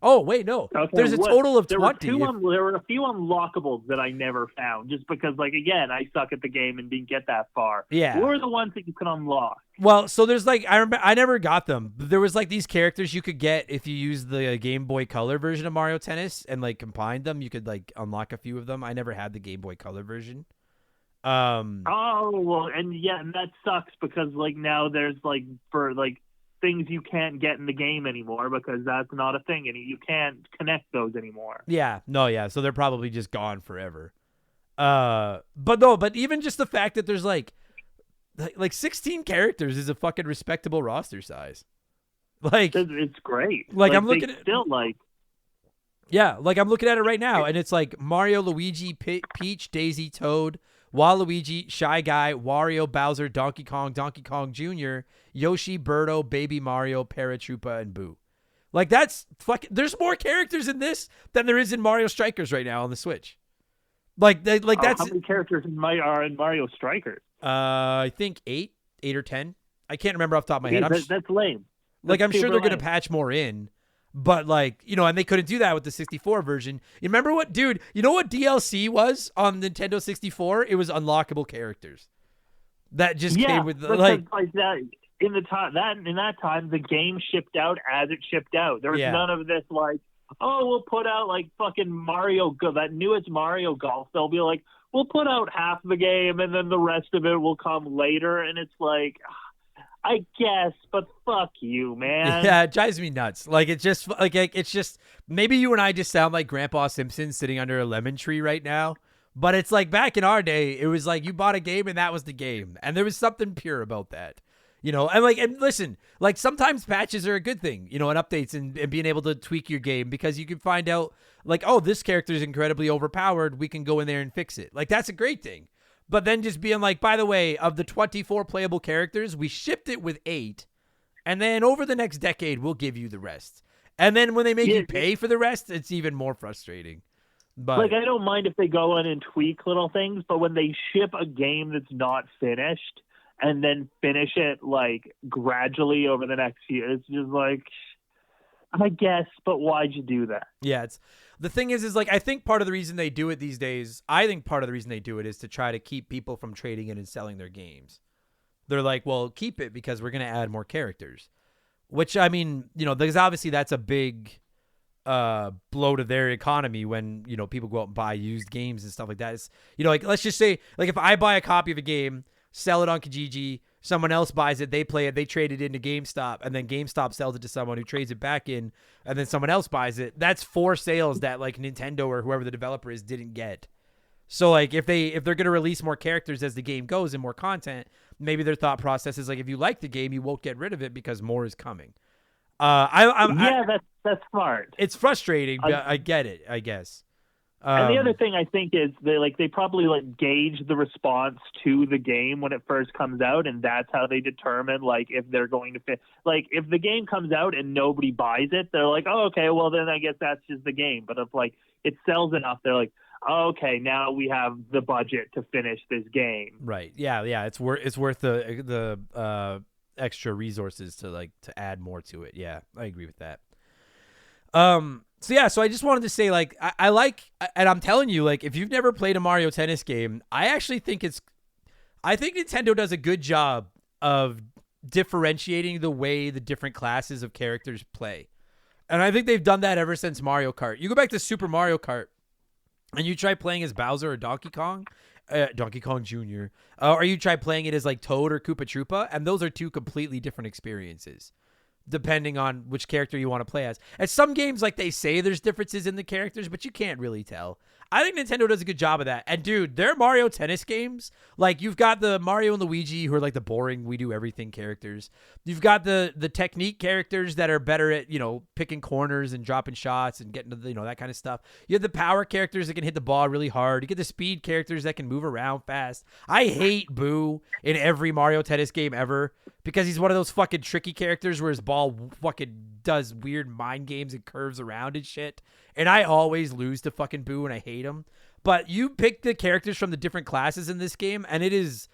Oh, wait, no. Okay, There's a total of there 20. There were a few unlockables that I never found, just because, like, again, I suck at the game and didn't get that far. Yeah. What were the ones that you could unlock? Well, so there's like, I remember, I never got them. But there was like these characters you could get if you use the Game Boy Color version of Mario Tennis and like combined them. You could like unlock a few of them. I never had the Game Boy Color version. Oh, well, and that sucks, because like now there's like, for like things you can't get in the game anymore, because that's not a thing, and you can't connect those anymore. Yeah, no, yeah. So they're probably just gone forever. But even just the fact that there's like 16 characters is a fucking respectable roster size. Like, it's great. Like, I'm looking at still like. Yeah, like I'm looking at it right now, and it's like Mario, Luigi, Peach, Daisy, Toad, Waluigi, Shy Guy, Wario, Bowser, Donkey Kong Jr., Yoshi, Birdo, Baby Mario, Paratroopa, and Boo. Like, that's fucking. There's more characters in this than there is in Mario Strikers right now on the Switch. Like that's. How many characters are in Mario Strikers? I think 8 or 10. I can't remember off the top of my head. That's lame. Like, I'm sure they're going to patch more in. But, like, and they couldn't do that with the 64 version. You remember what, dude, you know what DLC was on Nintendo 64? It was unlockable characters. That just came with, like that. In that time, the game shipped out as it shipped out. There was none of this, like, oh, we'll put out, like, fucking Mario, that newest Mario Golf. They'll be like, we'll put out half the game, and then the rest of it will come later. And it's like, I guess, but fuck you, man. Yeah, it drives me nuts. Like, it's just maybe you and I just sound like Grandpa Simpson sitting under a lemon tree right now. But it's like, back in our day, it was like you bought a game and that was the game, and there was something pure about that. And listen, like, sometimes patches are a good thing, and updates and being able to tweak your game, because you can find out, like, oh, this character is incredibly overpowered. We can go in there and fix it. Like, that's a great thing. but then just being like, by the way, of the 24 playable characters, we shipped it with 8, and then over the next decade, we'll give you the rest. And then when they make you pay for the rest, it's even more frustrating. But like, I don't mind if they go in and tweak little things, but when they ship a game that's not finished and then finish it like gradually over the next year, it's just like, I guess, but why'd you do that? yeah, it's the thing is like, I think part of the reason they do it these days, I think part of the reason they do it is to try to keep people from trading in and selling their games. They're like, well, keep it because we're going to add more characters, which, I mean, you know, because obviously that's a big blow to their economy when, you know, people go out and buy used games and stuff like that. It's, you know, like, let's just say, like, if I buy a copy of a game, sell it on Kijiji, someone else buys it, they play it, they trade it into GameStop, and then GameStop sells it to someone who trades it back in, and then someone else buys it. That's 4 sales that like Nintendo or whoever the developer is didn't get. So like if they're going to release more characters as the game goes and more content, maybe their thought process is like, if you like the game, you won't get rid of it because more is coming. That's smart. It's frustrating, but I get it, I guess. And the other thing I think is they probably like gauge the response to the game when it first comes out, and that's how they determine like if they're going to fit. Like if the game comes out and nobody buys it, they're like, oh, okay, well then I guess that's just the game. But if like it sells enough, they're like, oh, okay, now we have the budget to finish this game. Right. Yeah. It's worth the extra resources to add more to it. Yeah, I agree with that. So I just wanted to say, like, I like, and I'm telling you, like, if you've never played a Mario Tennis game, I actually think I think Nintendo does a good job of differentiating the way the different classes of characters play. And I think they've done that ever since Mario Kart. You go back to Super Mario Kart and you try playing as Bowser or Donkey Kong Jr., or you try playing it as like Toad or Koopa Troopa, and those are 2 completely different experiences, depending on which character you want to play as. At some games, like, they say there's differences in the characters, but you can't really tell. I think Nintendo does a good job of that. And dude, their Mario Tennis games, like, you've got the Mario and Luigi who are like the boring, we do everything characters. You've got the technique characters that are better at, you know, picking corners and dropping shots and getting to the, you know, that kind of stuff. You have the power characters that can hit the ball really hard. You get the speed characters that can move around fast. I hate Boo in every Mario Tennis game ever because he's one of those fucking tricky characters where his ball fucking does weird mind games and curves around and shit. And I always lose to fucking Boo and I hate him. But you pick the characters from the different classes in this game and it is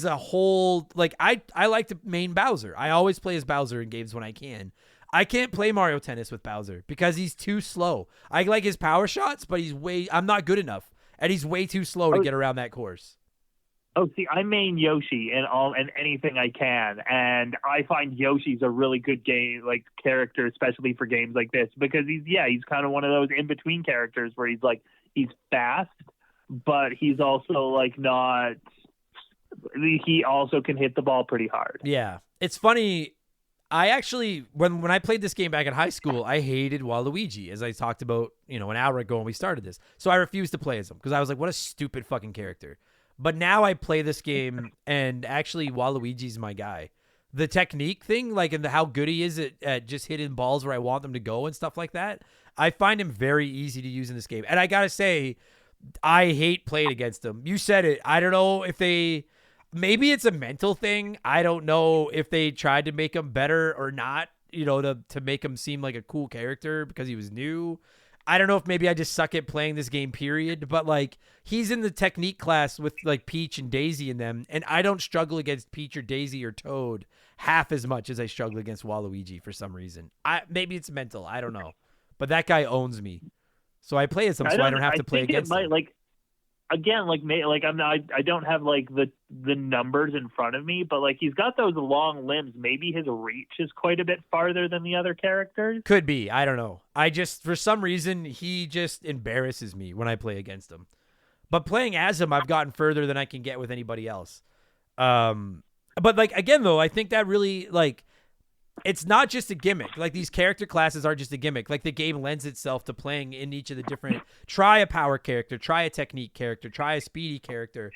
a whole, like, I like to main Bowser. I always play as Bowser in games when I can. I can't play Mario Tennis with Bowser because he's too slow. I like his power shots, but I'm not good enough. And he's way too slow to get around that course. Oh, see, I main Yoshi in anything I can, and I find Yoshi's a really good game, like, character, especially for games like this, because he's kind of one of those in between characters where he's fast, but he's also like not. He also can hit the ball pretty hard. Yeah, it's funny. I actually, when I played this game back in high school, I hated Waluigi, as I talked about, you know, an hour ago when we started this. So I refused to play as him because I was like, what a stupid fucking character. But now I play this game, and actually Waluigi's my guy. The technique thing, like, and how good he is at just hitting balls where I want them to go and stuff like that, I find him very easy to use in this game. And I gotta say, I hate playing against him. You said it. I don't know if maybe it's a mental thing. I don't know if they tried to make him better or not, you know, to make him seem like a cool character because he was new. I don't know if maybe I just suck at playing this game, period. But, like, he's in the technique class with, like, Peach and Daisy in them. And I don't struggle against Peach or Daisy or Toad half as much as I struggle against Waluigi for some reason. Maybe it's mental. I don't know. But that guy owns me. So I play as him so I don't have to play against him. Like, again, like I don't have like the numbers in front of me, but like he's got those long limbs. Maybe his reach is quite a bit farther than the other characters. Could be. I don't know. I just, for some reason, he just embarrasses me when I play against him. But playing as him, I've gotten further than I can get with anybody else. But like, again, though, I think that really, like, it's not just a gimmick. Like, these character classes are just a gimmick. Like, the game lends itself to playing in each of the different, try a power character, try a technique character, try a speedy character.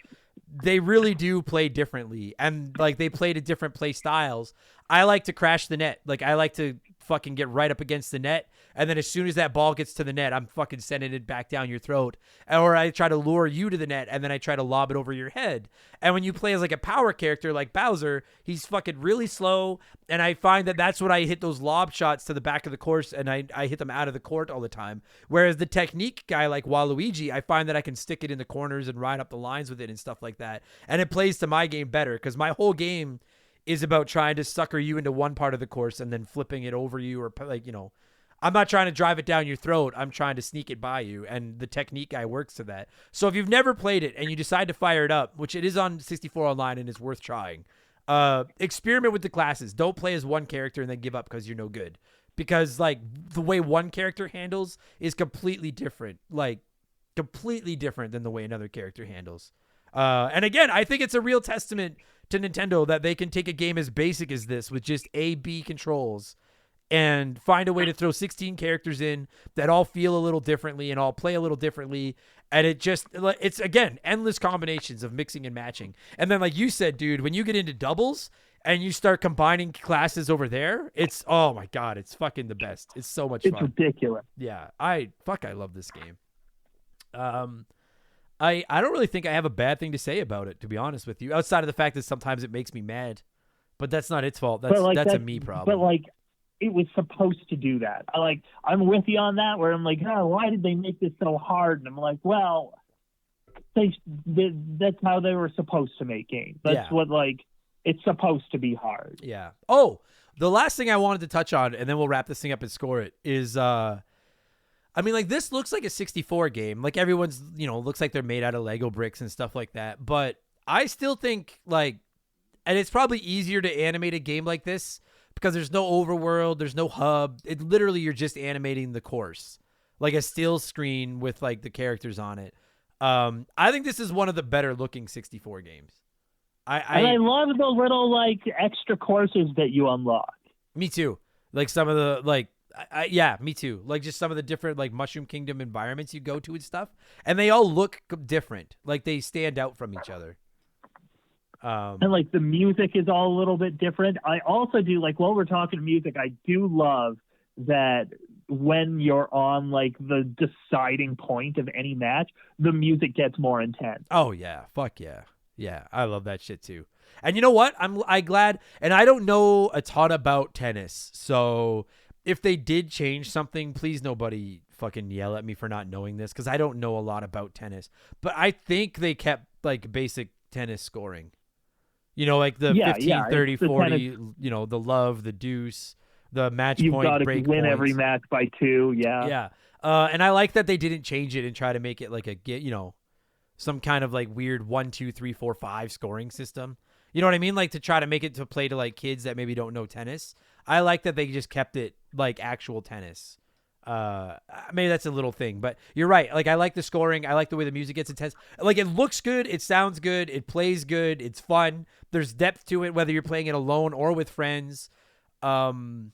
They really do play differently. And like, they play to different play styles. I like to crash the net. Like, I like to fucking get right up against the net, and then as soon as that ball gets to the net, I'm fucking sending it back down your throat. Or I try to lure you to the net, and then I try to lob it over your head. And when you play as like a power character like Bowser, he's fucking really slow, and I find that that's what I hit those lob shots to the back of the course, and I hit them out of the court all the time. Whereas the technique guy like Waluigi, I find that I can stick it in the corners and ride up the lines with it and stuff like that. And it plays to my game better, because my whole game is about trying to sucker you into one part of the course and then flipping it over you, or like, you know, I'm not trying to drive it down your throat. I'm trying to sneak it by you, and the technique guy works to that. So if you've never played it and you decide to fire it up, which it is on 64 online and is worth trying, experiment with the classes. Don't play as one character and then give up because you're no good, because like the way one character handles is completely different, like completely different than the way another character handles. And again, I think it's a real testament to Nintendo that they can take a game as basic as this with just A-B controls and find a way to throw 16 characters in that all feel a little differently and all play a little differently. And it's again, endless combinations of mixing and matching. And then like you said, dude, when you get into doubles and you start combining classes over there, it's, oh my God, it's fucking the best. It's so much fun. It's ridiculous. Yeah. I love this game. I don't really think I have a bad thing to say about it, to be honest with you, outside of the fact that sometimes it makes me mad. But that's not its fault. That's a me problem. But like, it was supposed to do that. I'm with you on that, where I'm like, oh, why did they make this so hard? And I'm like, well, that's how they were supposed to make games. That's what, like, it's supposed to be hard. Yeah. Oh, the last thing I wanted to touch on, and then we'll wrap this thing up and score it, is I mean, like, this looks like a 64 game. Like, everyone's, you know, looks like they're made out of Lego bricks and stuff like that. But I still think, like, and it's probably easier to animate a game like this because there's no overworld, there's no hub. It literally, you're just animating the course, like a still screen with, like, the characters on it. I think this is one of the better looking 64 games. I love the little, like, extra courses that you unlock. Me too. Like, some of the, like, yeah, me too. Like, just some of the different, like, Mushroom Kingdom environments you go to and stuff, and they all look different. Like, they stand out from each other. And like the music is all a little bit different. I also do, like, while we're talking music, I do love that when you're on like the deciding point of any match, the music gets more intense. Oh yeah, fuck yeah, yeah. I love that shit too. And you know what? I'm glad. And I don't know a ton about tennis, so if they did change something, please nobody fucking yell at me for not knowing this, because I don't know a lot about tennis. But I think they kept like basic tennis scoring. You know, like the 15, 30, 40, you know, the love, the deuce, the match You've point, got to break win points. every match by 2, yeah. Yeah. And I like that they didn't change it and try to make it like some kind of like weird 1, 2, 3, 4, 5 scoring system. You know what I mean? Like to try to make it to play to like kids that maybe don't know tennis. I like that they just kept it like actual tennis. Maybe that's a little thing, but you're right. Like I like the scoring. I like the way the music gets intense. Like it looks good. It sounds good. It plays good. It's fun. There's depth to it, whether you're playing it alone or with friends. I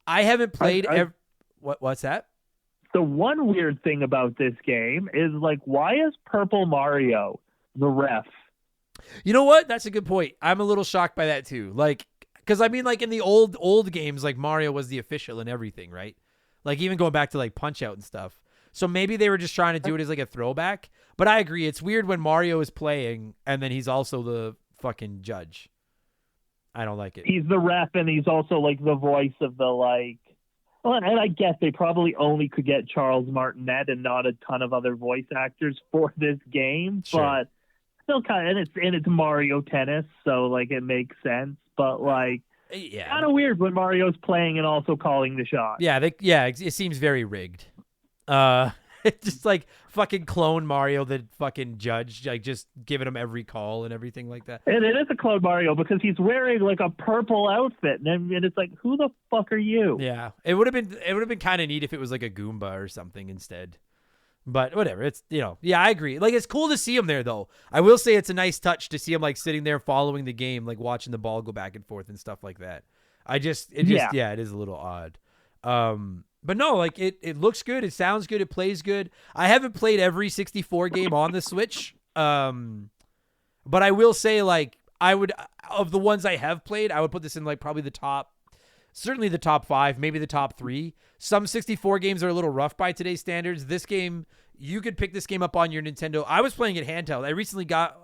haven't played. What's that? The one weird thing about this game is like, why is Purple Mario the ref? You know what? That's a good point. I'm a little shocked by that too. Like, because I mean, like in the old games, like Mario was the official and everything, right? Like even going back to like Punch Out and stuff. So maybe they were just trying to do it as like a throwback. But I agree. It's weird when Mario is playing and then he's also the fucking judge. I don't like it. He's the ref and he's also like the voice of the like. Well, and I guess they probably only could get Charles Martinet and not a ton of other voice actors for this game. Sure. But still kind of, and it's Mario Tennis, so like it makes sense. But like. Yeah, kind of weird when Mario's playing and also calling the shot. Yeah, it seems very rigged. Just like fucking clone Mario, the fucking judge, like just giving him every call and everything like that. And it is a clone Mario because he's wearing like a purple outfit, and it's like, who the fuck are you? Yeah, it would have been kind of neat if it was like a Goomba or something instead. But whatever, it's, you know, yeah, I agree. Like, it's cool to see him there, though. I will say it's a nice touch to see him, like, sitting there following the game, like, watching the ball go back and forth and stuff like that. It is a little odd. But no, like, it looks good. It sounds good. It plays good. I haven't played every 64 game on the Switch. But I will say, like, of the ones I have played, I would put this in, like, probably the top certainly the top 5, maybe the top 3. Some 64 games are a little rough by today's standards. This game, you could pick this game up on your Nintendo. I was playing it handheld.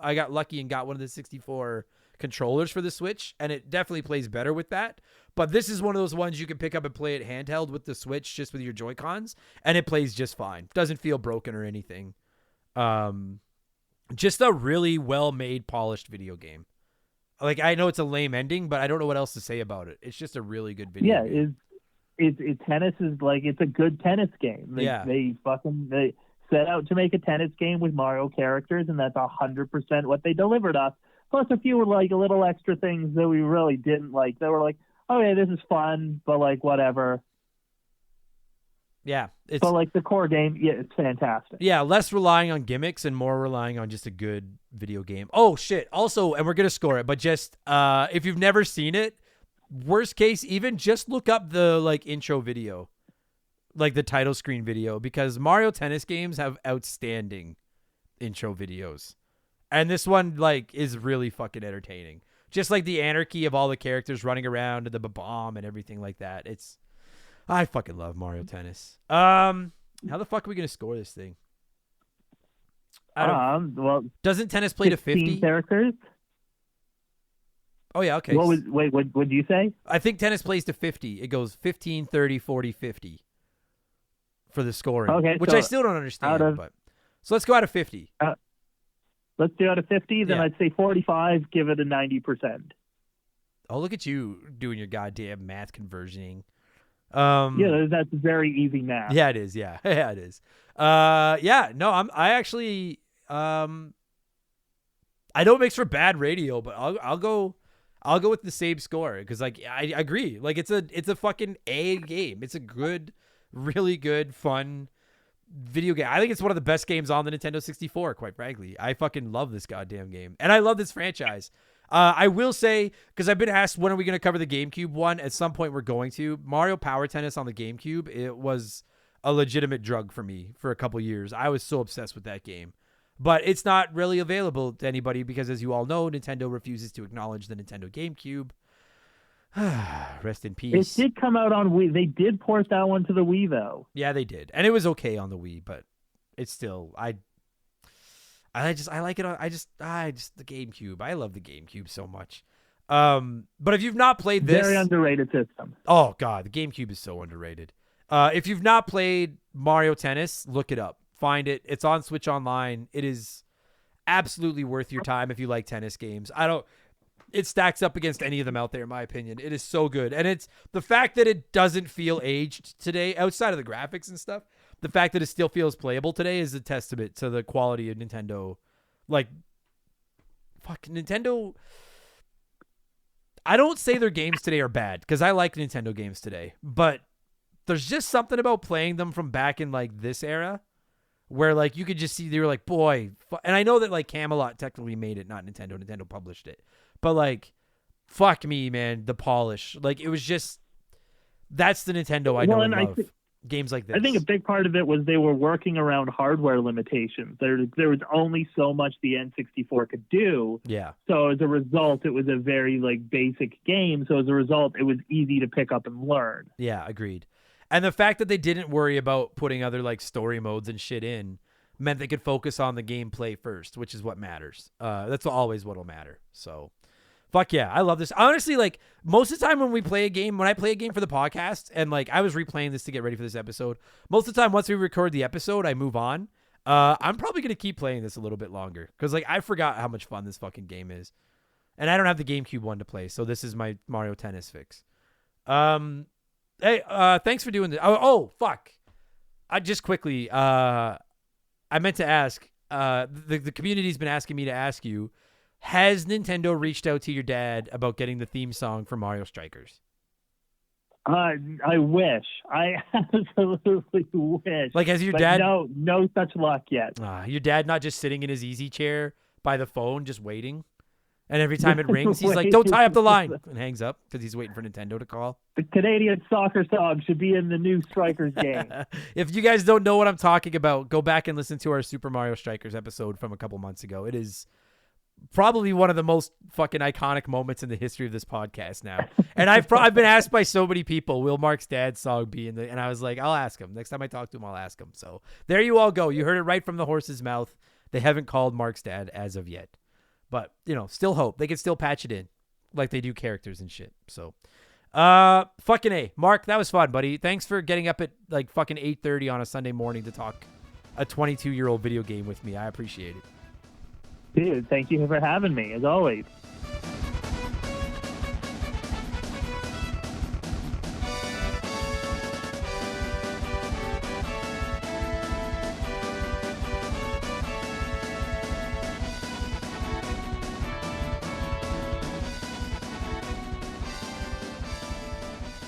I got lucky and got one of the 64 controllers for the Switch, and it definitely plays better with that. But this is one of those ones you can pick up and play it handheld with the Switch, just with your Joy-Cons, and it plays just fine. Doesn't feel broken or anything. Just a really well-made, polished video game. Like, I know it's a lame ending, but I don't know what else to say about it. It's just a really good video game. It's tennis is like, it's a good tennis game. They set out to make a tennis game with Mario characters, and that's 100% what they delivered us. Plus a few like little extra things that we really didn't like. That were like, oh yeah, this is fun, but like whatever. Yeah, but like the core game, yeah, it's fantastic. Yeah, less relying on gimmicks and more relying on just a good video game. Oh shit! Also, and we're gonna score it, but just if you've never seen it, worst case, even just look up the like intro video, like the title screen video, because Mario Tennis games have outstanding intro videos, and this one like is really fucking entertaining. Just like the anarchy of all the characters running around and the bomb and everything like that. I fucking love Mario Tennis. How the fuck are we gonna score this thing? Doesn't tennis play to 50 characters? Oh yeah, okay. What did you say? I think tennis plays to 50. It goes 15, 30, 40, 50 for the scoring. Okay, which I still don't understand. So let's go out of 50. Let's do out of 50. Then I'd say 45. Give it a 90%. Oh, look at you doing your goddamn math conversioning. Yeah, that's very easy math. Yeah, it is. Yeah, yeah, it is. No, I actually, I know it makes for bad radio, but I'll go with the same score because like I agree. Like it's a fucking A game. It's a good, really good, fun video game. I think it's one of the best games on the Nintendo 64. Quite frankly, I fucking love this goddamn game, and I love this franchise. I will say, because I've been asked when are we going to cover the GameCube one. At some point, we're going to. Mario Power Tennis on the GameCube, it was a legitimate drug for me for a couple years. I was so obsessed with that game. But it's not really available to anybody because, as you all know, Nintendo refuses to acknowledge the Nintendo GameCube. Rest in peace. It did come out on Wii. They did port that one to the Wii, though. Yeah, they did. And it was okay on the Wii, but it's still... I like it. The GameCube. I love the GameCube so much. But if you've not played this, very underrated system. Oh god, the GameCube is so underrated. If you've not played Mario Tennis, look it up. Find it. It's on Switch Online. It is absolutely worth your time if you like tennis games. It stacks up against any of them out there, in my opinion. It is so good. And it's the fact that it doesn't feel aged today, outside of the graphics and stuff. The fact that it still feels playable today is a testament to the quality of Nintendo. Like, fuck, Nintendo. I don't say their games today are bad, because I like Nintendo games today. But there's just something about playing them from back in, like, this era, where, like, you could just see they were like, boy. And I know that, like, Camelot technically made it, not Nintendo. Nintendo published it. But, like, fuck me, man, the polish. Like, it was just, that's the Nintendo I know and love. Games like this. I think a big part of it was they were working around hardware limitations. There was only so much the N64 could do. Yeah. So as a result, it was a very like basic game. So as a result, it was easy to pick up and learn. Yeah, agreed. And the fact that they didn't worry about putting other like story modes and shit in meant they could focus on the gameplay first, which is what matters. That's always what'll matter. So fuck yeah, I love this. Honestly, like, most of the time when I play a game for the podcast, and, like, I was replaying this to get ready for this episode, most of the time once we record the episode, I move on. I'm probably going to keep playing this a little bit longer, because, like, I forgot how much fun this fucking game is. And I don't have the GameCube one to play, so this is my Mario Tennis fix. Hey, thanks for doing this. Oh, fuck. I just quickly, I meant to ask, the community's been asking me to ask you, has Nintendo reached out to your dad about getting the theme song for Mario Strikers? I wish. I absolutely wish. Like, has your dad... No such luck yet. Your dad not just sitting in his easy chair by the phone, just waiting? And every time it rings, he's like, don't tie up the line, and hangs up because he's waiting for Nintendo to call. The Canadian soccer song should be in the new Strikers game. If you guys don't know what I'm talking about, go back and listen to our Super Mario Strikers episode from a couple months ago. It is probably one of the most fucking iconic moments in the history of this podcast now. And I've been asked by so many people, will Mark's dad's song be in the, and I was like, I'll ask him. Next time I talk to him, I'll ask him. So there you all go. You heard it right from the horse's mouth. They haven't called Mark's dad as of yet. But, still hope. They can still patch it in like they do characters and shit. So, fucking A. Mark, that was fun, buddy. Thanks for getting up at like fucking 8:30 on a Sunday morning to talk a 22-year-old video game with me. I appreciate it. Dude, thank you for having me, as always.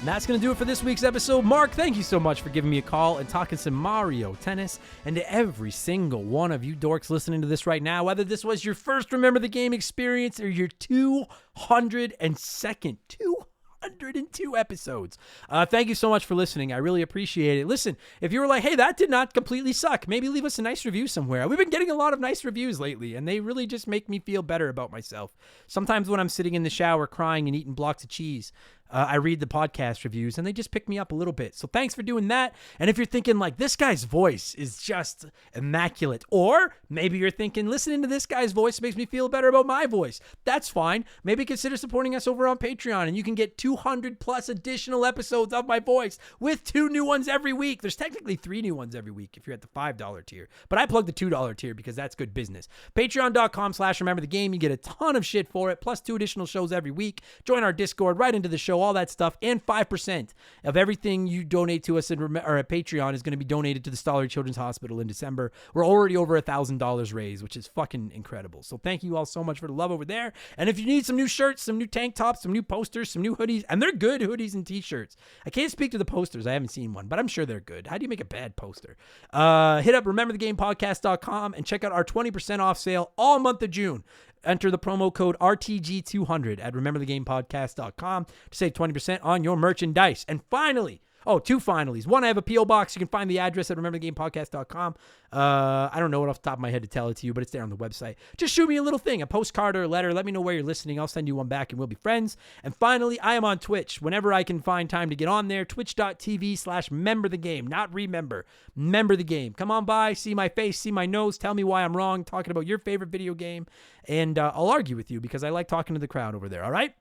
And that's going to do it for this week's episode. Mark, thank you so much for giving me a call and talking some Mario Tennis. And to every single one of you dorks listening to this right now, whether this was your first Remember the Game experience or your 202nd, 202 episodes. Thank you so much for listening. I really appreciate it. Listen, if you were like, hey, that did not completely suck, maybe leave us a nice review somewhere. We've been getting a lot of nice reviews lately, and they really just make me feel better about myself. Sometimes when I'm sitting in the shower crying and eating blocks of cheese, I read the podcast reviews and they just pick me up a little bit. So thanks for doing that. And if you're thinking like this guy's voice is just immaculate, or maybe you're thinking listening to this guy's voice makes me feel better about my voice, that's fine. Maybe consider supporting us over on Patreon and you can get 200 plus additional episodes of my voice with 2 new ones every week. There's technically 3 new ones every week if you're at the $5 tier, but I plug the $2 tier because that's good business. Patreon.com/rememberthegame. You get a ton of shit for it, plus 2 additional shows every week. Join our Discord, right into the show, all that stuff, and 5% of everything you donate to us at Patreon is going to be donated to the Stollery Children's Hospital in December. We're already over $1,000 raised, which is fucking incredible. So thank you all so much for the love over there. And if you need some new shirts, some new tank tops, some new posters, some new hoodies, and they're good hoodies and t-shirts. I can't speak to the posters. I haven't seen one, but I'm sure they're good. How do you make a bad poster? Hit up rememberthegamepodcast.com and check out our 20% off sale all month of June. Enter the promo code RTG200 at rememberthegamepodcast.com to save 20% on your merchandise. And finally, 2 finalies. One, I have a P.O. box. You can find the address at rememberthegamepodcast.com. I don't know it off the top of my head to tell it to you, but it's there on the website. Just shoot me a little thing, a postcard or a letter. Let me know where you're listening. I'll send you one back and we'll be friends. And finally, I am on Twitch. Whenever I can find time to get on there, twitch.tv/memberthegame. Not remember. Member the game. Come on by, see my face, see my nose, tell me why I'm wrong, talking about your favorite video game, and I'll argue with you because I like talking to the crowd over there, all right?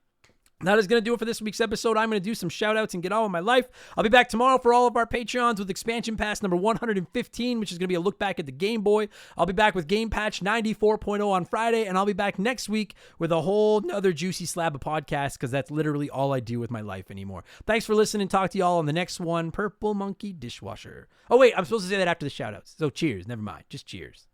That is going to do it for this week's episode. I'm going to do some shout-outs and get on with my life. I'll be back tomorrow for all of our Patreons with Expansion Pass number 115, which is going to be a look back at the Game Boy. I'll be back with Game Patch 94.0 on Friday, and I'll be back next week with a whole nother juicy slab of podcasts because that's literally all I do with my life anymore. Thanks for listening. Talk to you all on the next one. Purple Monkey Dishwasher. Oh, wait, I'm supposed to say that after the shout-outs. So cheers. Never mind. Just cheers.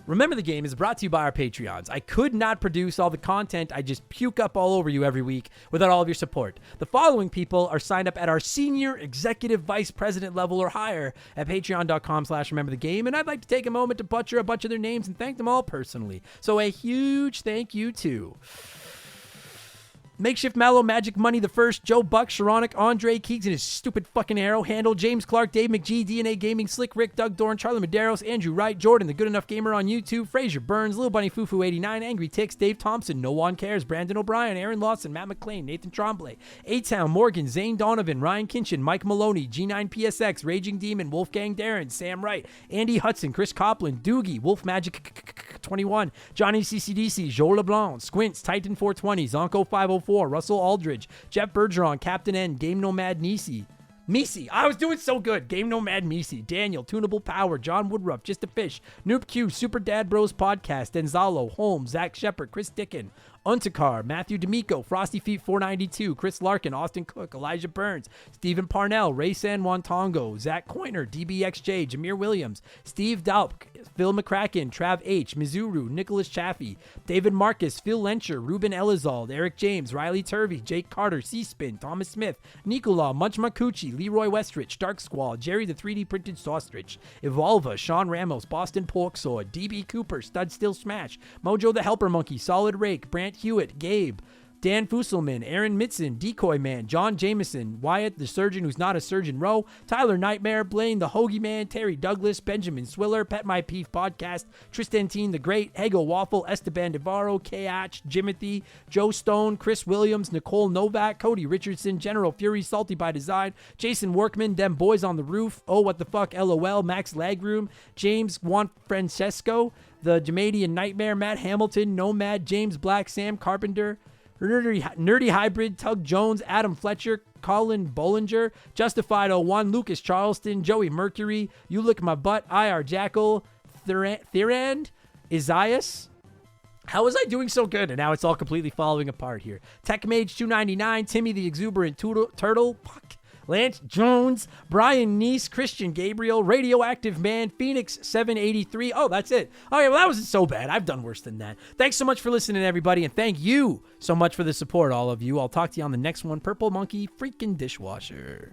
Remember the Game is brought to you by our Patreons. I could not produce all the content I just puke up all over you every week without all of your support. The following people are signed up at our senior executive vice president level or higher at patreon.com/rememberthegame, and I'd like to take a moment to butcher a bunch of their names and thank them all personally. So a huge thank you to Makeshift Mallow, Magic Money the First, Joe Buck, Sharonic, Andre Keeks and his stupid fucking arrow handle, James Clark, Dave McGee, DNA Gaming, Slick Rick, Doug Dorn, Charlie Medeiros, Andrew Wright, Jordan, the Good Enough Gamer on YouTube, Fraser Burns, Little Bunny Fufu 89, Angry Ticks, Dave Thompson, No One Cares, Brandon O'Brien, Aaron Lawson, Matt McLean, Nathan Tremblay, A-Town, Morgan, Zane Donovan, Ryan Kinchin, Mike Maloney, G9PSX, Raging Demon, Wolfgang Darren, Sam Wright, Andy Hudson, Chris Copland, Doogie, Wolf Magic 21, Johnny CCDC, Joe LeBlanc, Squints, Titan 420, Zonko 504, Russell Aldridge, Jeff Bergeron, Captain N, Game Nomad Misi, I was doing so good. Game Nomad Misi, Daniel, Tunable Power, John Woodruff, Just a Fish, Noob Q, Super Dad Bros Podcast, Denzalo, Holmes, Zach Shepard, Chris Dickin, Untakar, Matthew D'Amico, Frosty Feet 492, Chris Larkin, Austin Cook, Elijah Burns, Stephen Parnell, Ray San Wantongo, Zach Coiner, DBXJ, Jameer Williams, Steve Dalp, Phil McCracken, Trav H, Mizuru, Nicholas Chaffee, David Marcus, Phil Lencher, Ruben Elizald, Eric James, Riley Turvey, Jake Carter, C-Spin, Thomas Smith, Nicola, Munch Makuchi, Leroy Westrich, Dark Squall, Jerry the 3D Printed Saustrich, Evolva, Sean Ramos, Boston Pork Sword, DB Cooper, Stud Still Smash, Mojo the Helper Monkey, Solid Rake, Brant Hewitt, Gabe, Dan Fusselman, Aaron Mitson, Decoy Man, John Jameson, Wyatt the Surgeon who's not a surgeon Rowe, Tyler Nightmare, Blaine the Hoagie Man, Terry Douglas, Benjamin Swiller, Pet My Peeve Podcast, Tristan Teen the Great, Hegel Waffle, Esteban Devaro, K-Atch, Jimothy, Joe Stone, Chris Williams, Nicole Novak, Cody Richardson, General Fury, Salty by Design, Jason Workman, Them Boys on the Roof, Oh What the Fuck, LOL, Max Lagroom, James Juan Francesco, The Jamadian Nightmare, Matt Hamilton, Nomad, James Black, Sam Carpenter, Nerdy Hybrid, Tug Jones, Adam Fletcher, Colin Bollinger, Justified 01, Lucas Charleston, Joey Mercury, You Lick My Butt, IR Jackal, Thirand, Isaias. How was I doing so good? And now it's all completely falling apart here. TechMage299, Timmy the Exuberant Turtle, Lance Jones, Brian Neese, Christian Gabriel, Radioactive Man, Phoenix 783. Oh, that's it. Okay, well, that wasn't so bad. I've done worse than that. Thanks so much for listening, everybody, and thank you so much for the support, all of you. I'll talk to you on the next one. Purple Monkey freaking Dishwasher.